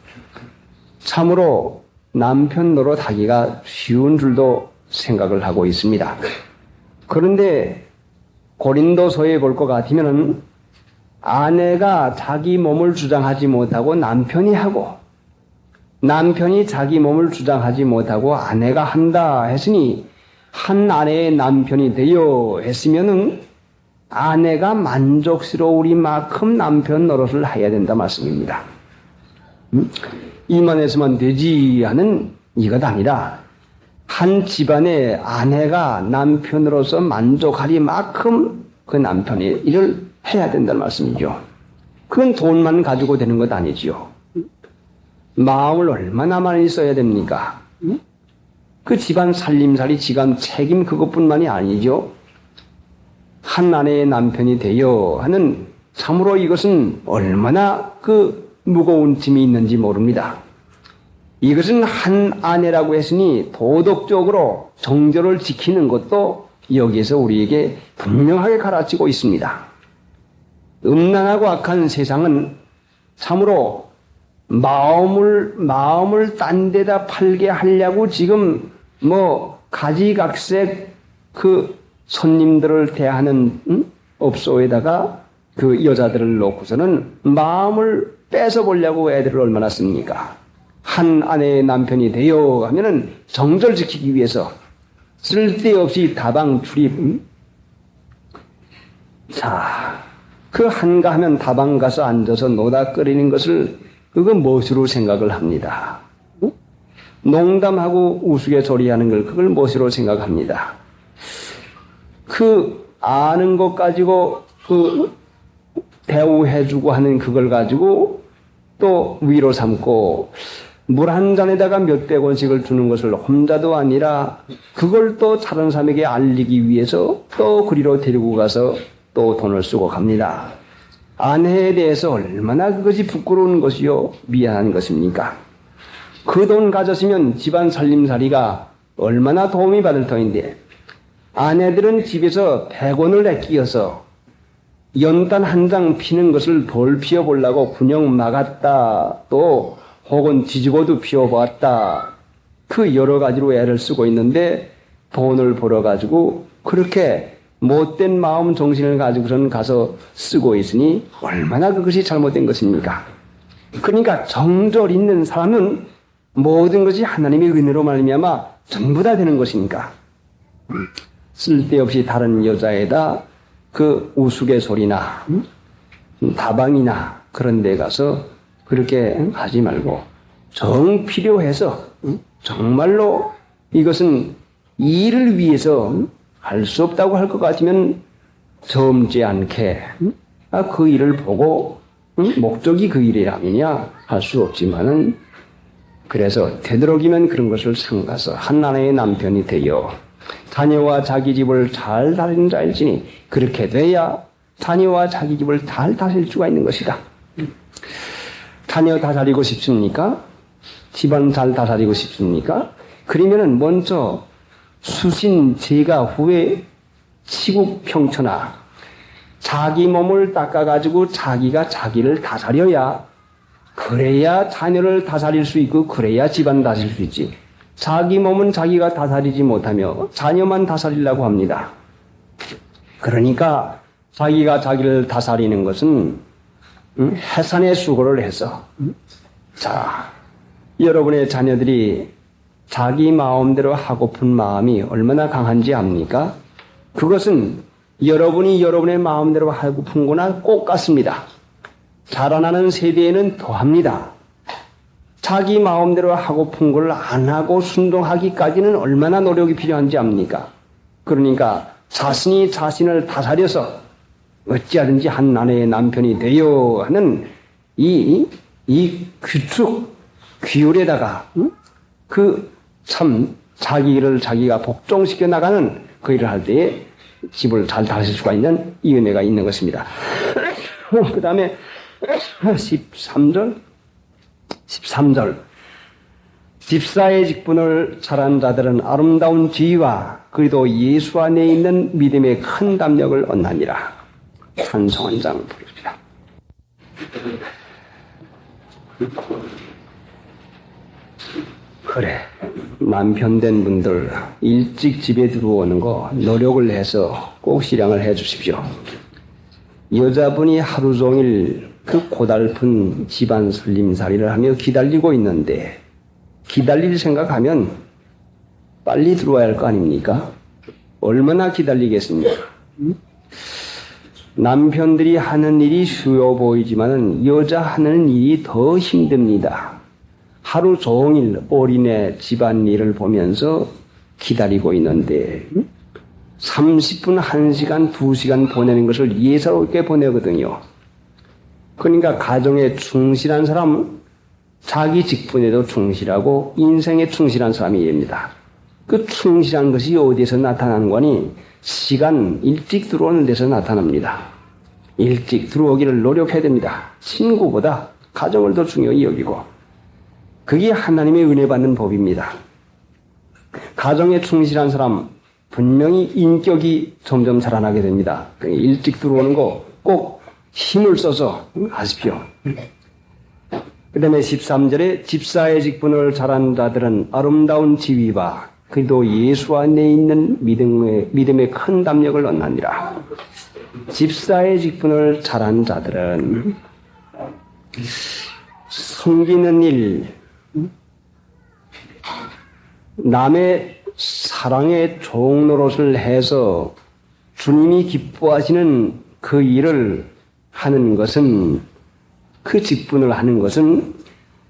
참으로 남편 노릇하기가 쉬운 줄도 생각을 하고 있습니다. 그런데 고린도서에 볼 것 같으면 아내가 자기 몸을 주장하지 못하고 남편이 하고 남편이 자기 몸을 주장하지 못하고 아내가 한다 했으니 한 아내의 남편이 되어 했으면은 아내가 만족스러우리만큼 남편 노릇을 해야 된다 말씀입니다. 이만해서만 되지 하는 이것 아니라 한 집안의 아내가 남편으로서 만족하리만큼 그 남편의 일을 해야 된다는 말씀이죠. 그건 돈만 가지고 되는 것 아니지요. 마음을 얼마나 많이 써야 됩니까? 그 집안 살림살이 집안 책임 그것뿐만이 아니죠. 한 아내의 남편이 되어 하는 참으로 이것은 얼마나 그 무거운 짐이 있는지 모릅니다. 이것은 한 아내라고 했으니 도덕적으로 정절을 지키는 것도 여기에서 우리에게 분명하게 가르치고 있습니다. 음란하고 악한 세상은 참으로 마음을 딴 데다 팔게 하려고 지금 가지각색 그 손님들을 대하는 업소에다가 그 여자들을 놓고서는 마음을 뺏어보려고 애들을 얼마나 씁니까? 한 아내의 남편이 되어 하면은 정절 지키기 위해서 쓸데없이 다방 출입. 자, 그 한가하면 다방 가서 앉아서 노닥거리는 것을 그거 무엇으로 생각을 합니다. 농담하고 우스갯소리하는 걸 그걸 무엇으로 생각합니다. 그 아는 것 가지고 그 대우해주고 하는 그걸 가지고 또 위로 삼고 물 한 잔에다가 몇백 원씩을 주는 것을 혼자도 아니라 그걸 또 다른 사람에게 알리기 위해서 또 그리로 데리고 가서 또 돈을 쓰고 갑니다. 아내에 대해서 얼마나 그것이 부끄러운 것이요 미안한 것입니까? 그 돈 가졌으면 집안 살림살이가 얼마나 도움이 받을 터인데 아내들은 집에서 100원을 아끼어서 연단 한 장 피는 것을 덜 피워보려고 군용 막았다 또 혹은 뒤집어도 피워보았다 그 여러 가지로 애를 쓰고 있는데 돈을 벌어가지고 그렇게 못된 마음 정신을 가지고선 가서 쓰고 있으니 얼마나 그것이 잘못된 것입니까? 그러니까 정절 있는 사람은 모든 것이 하나님의 은혜로 말미암아 전부 다 되는 것이니까 쓸데없이 다른 여자에다 그 우스갯소리나 다방이나 그런 데 가서 그렇게 하지 말고 정 필요해서 정말로 이것은 일을 위해서 할 수 없다고 할 것 같으면 젊지 않게 그 일을 보고 목적이 그 일이라면야 할 수 없지만은 그래서 되도록이면 그런 것을 삼가서 한나라의 남편이 되어 자녀와 자기 집을 잘 다스리는 자일지니 그렇게 돼야 자녀와 자기 집을 잘 다스릴 수가 있는 것이다. 자녀 다스리고 싶습니까? 집안 잘 다스리고 싶습니까? 그러면은 먼저 수신 제가 후에 치국평천하 자기 몸을 닦아가지고 자기가 자기를 다스려야 그래야 자녀를 다스릴 수 있고 그래야 집안 다스릴 수 있지. 자기 몸은 자기가 다스리지 못하며 자녀만 다스리려고 합니다. 그러니까 자기가 자기를 다스리는 것은 해산의 수고를 해서 자 여러분의 자녀들이 자기 마음대로 하고픈 마음이 얼마나 강한지 압니까? 그것은 여러분이 여러분의 마음대로 하고픈 거나 꼭 같습니다. 자라나는 세대에는 더합니다. 자기 마음대로 하고픈 걸 안 하고 순종하기까지는 얼마나 노력이 필요한지 압니까? 그러니까 자신이 자신을 다스려서 어찌하든지 한 아내의 남편이 되어 하는 이 규칙, 규율에다가 그 참 자기를 자기가 복종시켜 나가는 그 일을 할 때에 집을 잘 다스릴 수가 있는 이 은혜가 있는 것입니다. 그 다음에 13절 집사의 직분을 잘한 자들은 아름다운 지위와 그리도 예수 안에 있는 믿음의 큰 담력을 얻나니라. 찬송 한 장 부릅니다. 그래, 남편 된 분들 일찍 집에 들어오는 거 노력을 해서 꼭 실행을 해 주십시오. 여자분이 하루 종일 그 고달픈 집안 살림살이를 하며 기다리고 있는데 기다릴 생각하면 빨리 들어와야 할 거 아닙니까? 얼마나 기다리겠습니까? 남편들이 하는 일이 쉬워 보이지만은 여자 하는 일이 더 힘듭니다. 하루 종일 어린애 집안일을 보면서 기다리고 있는데 30분, 1시간, 2시간 보내는 것을 예사롭게 보내거든요. 그러니까 가정에 충실한 사람은 자기 직분에도 충실하고 인생에 충실한 사람이 됩니다. 그 충실한 것이 어디에서 나타나는 거니? 시간 일찍 들어오는 데서 나타납니다. 일찍 들어오기를 노력해야 됩니다. 친구보다 가정을 더 중요히 여기고 그게 하나님의 은혜 받는 법입니다. 가정에 충실한 사람 분명히 인격이 점점 자라나게 됩니다. 일찍 들어오는 거 꼭 힘을 써서 하십시오. 그 다음에 13절에 집사의 직분을 잘한 자들은 아름다운 지위와 그리도 예수 안에 있는 믿음의 큰 담력을 얻나니라. 집사의 직분을 잘한 자들은 섬기는 일, 남의 사랑의 종노릇을 해서 주님이 기뻐하시는 그 일을 하는 것은 그 직분을 하는 것은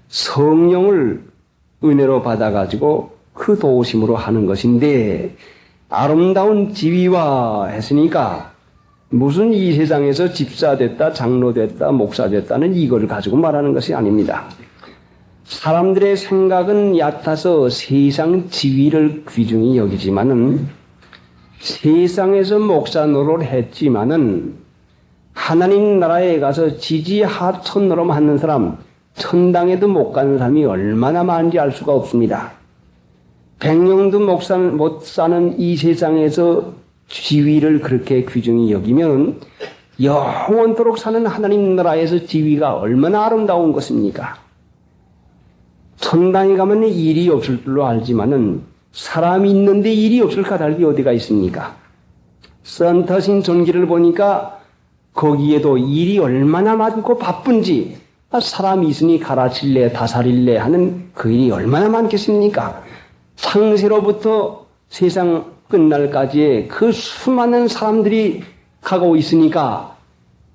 성령을 은혜로 받아가지고 그 도우심으로 하는 것인데 아름다운 지위와 했으니까 무슨 이 세상에서 집사 됐다, 장로 됐다, 목사 됐다는 이걸 가지고 말하는 것이 아닙니다. 사람들의 생각은 얕아서 세상 지위를 귀중히 여기지만은 세상에서 목사 노릇을 했지만은 하나님 나라에 가서 지지하천노로 하는 사람, 천당에도 못 가는 사람이 얼마나 많은지 알 수가 없습니다. 백년도 못 사는 이 세상에서 지위를 그렇게 귀중히 여기면 영원토록 사는 하나님 나라에서 지위가 얼마나 아름다운 것입니까? 천당에 가면 일이 없을 줄로 알지만은 사람이 있는데 일이 없을 까닭이 어디가 있습니까? 선터신 전기를 보니까 거기에도 일이 얼마나 많고 바쁜지 사람이 있으니 가라칠래 다살일래 하는 그 일이 얼마나 많겠습니까? 창세로부터 세상 끝날까지의 그 수많은 사람들이 가고 있으니까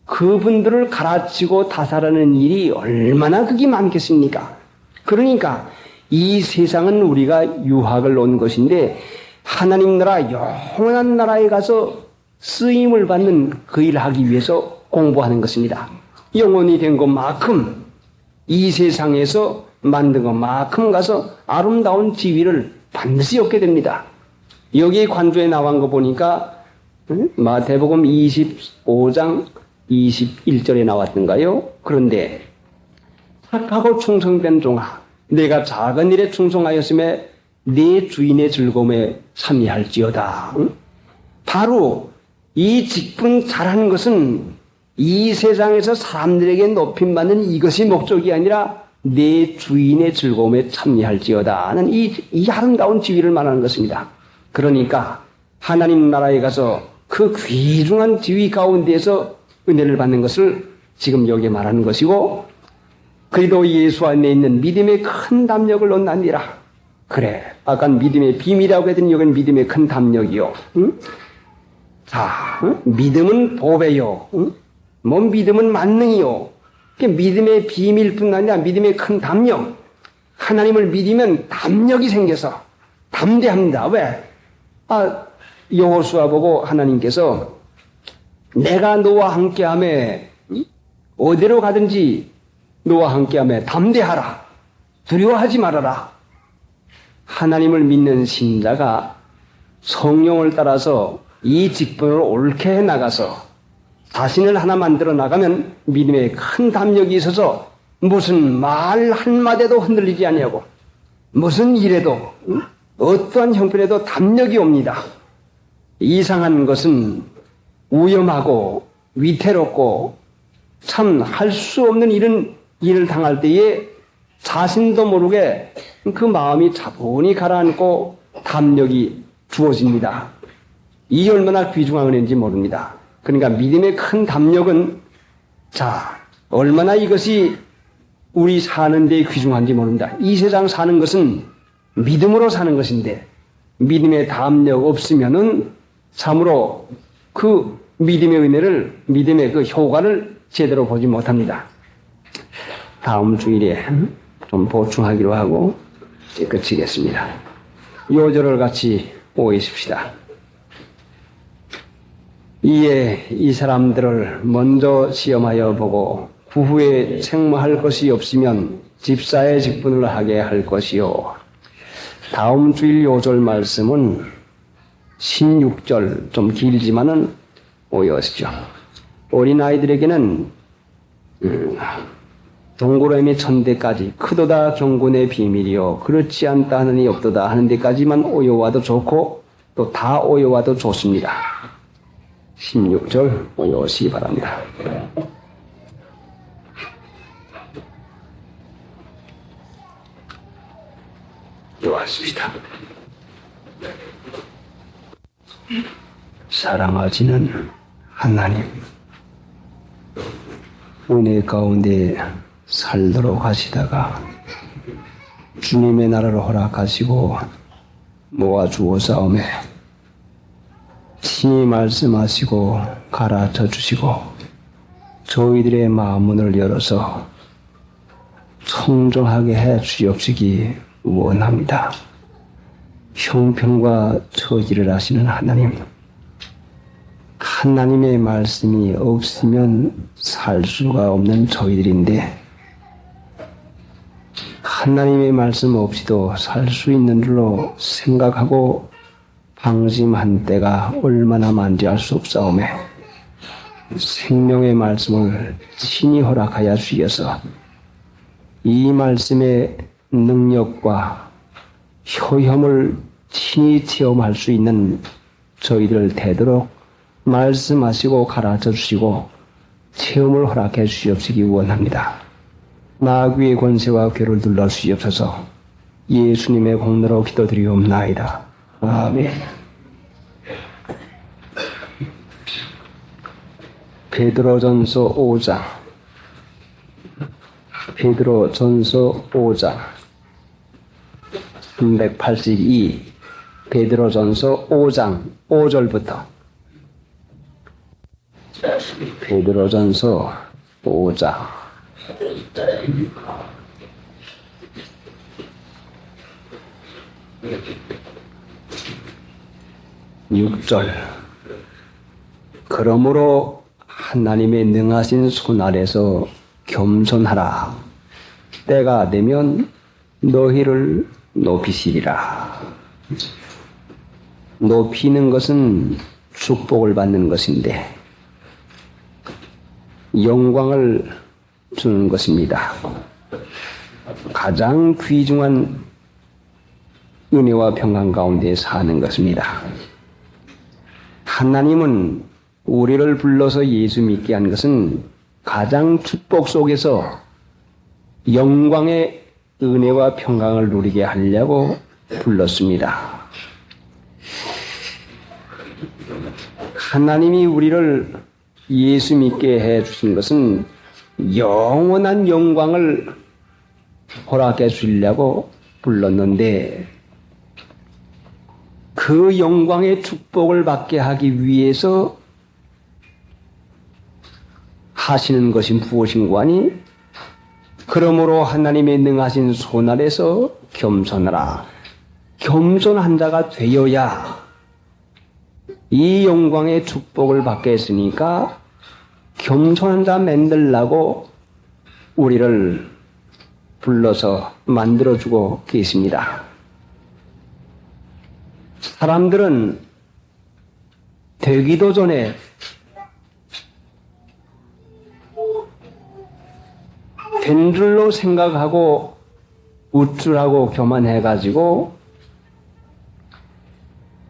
그분들을 가라치고 다살하는 일이 얼마나 그게 많겠습니까? 그러니까 이 세상은 우리가 유학을 온 것인데 하나님 나라 영원한 나라에 가서 쓰임을 받는 그 일을 하기 위해서 공부하는 것입니다. 영혼이 된 것만큼 이 세상에서 만든 것만큼 가서 아름다운 지위를 반드시 얻게 됩니다. 여기 관조에 나온 거 보니까 마태복음 25장 21절에 나왔던가요? 그런데 착하고 충성된 종아, 내가 작은 일에 충성하였음에 내 주인의 즐거움에 참여할지어다. 바로 이 직분 잘하는 것은 이 세상에서 사람들에게 높임받는 이것이 목적이 아니라 내 주인의 즐거움에 참여할지어다 하는 이 아름다운 지위를 말하는 것입니다. 그러니까 하나님 나라에 가서 그 귀중한 지위 가운데에서 은혜를 받는 것을 지금 여기에 말하는 것이고, 그리도 예수 안에 있는 믿음의 큰 담력을 얻나니라. 그래, 아까 믿음의 비밀이라고 했더니 여기는 믿음의 큰 담력이요. 응? 자, 응? 믿음은 보배요. 응? 믿음은 만능이요. 믿음의 비밀뿐 아니라 믿음의 큰 담력. 하나님을 믿으면 담력이 생겨서 담대합니다. 왜? 여호수아 보고 하나님께서 내가 너와 함께하며 어디로 가든지 너와 함께하며 담대하라. 두려워하지 말아라. 하나님을 믿는 신자가 성령을 따라서 이 직분을 옳게 해나가서 자신을 하나 만들어 나가면 믿음에 큰 담력이 있어서 무슨 말 한마디도 흔들리지 아니하고 무슨 일에도 어떠한 형편에도 담력이 옵니다. 이상한 것은 위험하고 위태롭고 참 할 수 없는 일을 당할 때에 자신도 모르게 그 마음이 차분히 가라앉고 담력이 주어집니다. 이게 얼마나 귀중한 은혜인지 모릅니다. 그러니까 믿음의 큰 담력은 얼마나 이것이 우리 사는 데 귀중한지 모릅니다. 이 세상 사는 것은 믿음으로 사는 것인데 믿음의 담력 없으면은 참으로 그 믿음의 은혜를, 믿음의 그 효과를 제대로 보지 못합니다. 다음 주일에 좀 보충하기로 하고 이제 끝이겠습니다. 요절을 같이 오이십시다. 이에 이 사람들을 먼저 시험하여 보고 그 후에 책무할 것이 없으면 집사의 직분을 하게 할 것이요. 다음 주일 요절 말씀은 16절 좀 길지만은 오여시죠. 어린아이들에게는 동고래미 천대까지 크도다 경군의 비밀이요 그렇지 않다 하느니 없도다 하는 데까지만 오여와도 좋고 또 다 오여와도 좋습니다. 16절 오여시기 바랍니다. 요하십시다. 사랑하시는 하나님, 은혜 가운데 살도록 하시다가 주님의 나라를 허락하시고 모아주오사오매 친히 말씀하시고 가르쳐 주시고 저희들의 마음문을 열어서 청정하게 해 주옵시기 원합니다. 형편과 처지를 하시는 하나님, 하나님의 말씀이 없으면 살 수가 없는 저희들인데 하나님의 말씀 없이도 살 수 있는 줄로 생각하고 방심한 때가 얼마나 많지 알 수 없사오매 생명의 말씀을 친히 허락하여 주셔서 이 말씀의 능력과 효험을 친히 체험할 수 있는 저희들 되도록 말씀하시고 가르쳐 주시고 체험을 허락해 주시옵시기 원합니다. 마귀의 권세와 괴를 둘러 주시옵소서. 예수님의 공로로 기도드리옵나이다. 아멘. 베드로전서 5장 베드로전서 5장 382 베드로전서 5장 5절부터 베드로전서 5장 6절 그러므로 하나님의 능하신 손 아래서 겸손하라. 때가 되면 너희를 높이시리라. 높이는 것은 축복을 받는 것인데 영광을 주는 것입니다. 가장 귀중한 은혜와 평강 가운데 사는 것입니다. 하나님은 우리를 불러서 예수 믿게 한 것은 가장 축복 속에서 영광의 은혜와 평강을 누리게 하려고 불렀습니다. 하나님이 우리를 예수 믿게 해 주신 것은 영원한 영광을 허락해 주려고 불렀는데 그 영광의 축복을 받게 하기 위해서 하시는 것이 무엇인고 하니 그러므로 하나님의 능하신 손 아래서 겸손하라. 겸손한 자가 되어야 이 영광의 축복을 받게 했으니까 겸손한 자 만들라고 우리를 불러서 만들어주고 계십니다. 사람들은 되기도 전에 된 줄로 생각하고 우쭐하고 교만해가지고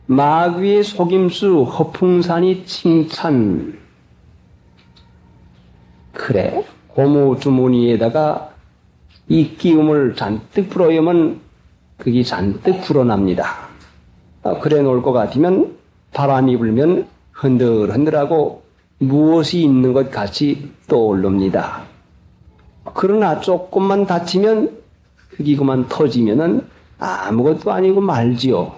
마귀의 속임수 허풍산이 칭찬 그래 고무 주머니에다가 이 끼움을 잔뜩 풀어오면 그게 잔뜩 불어납니다. 그래 놓을 것 같으면 바람이 불면 흔들흔들하고 무엇이 있는 것 같이 떠오릅니다. 그러나 조금만 다치면 그게 그만 터지면은 아무것도 아니고 말지요.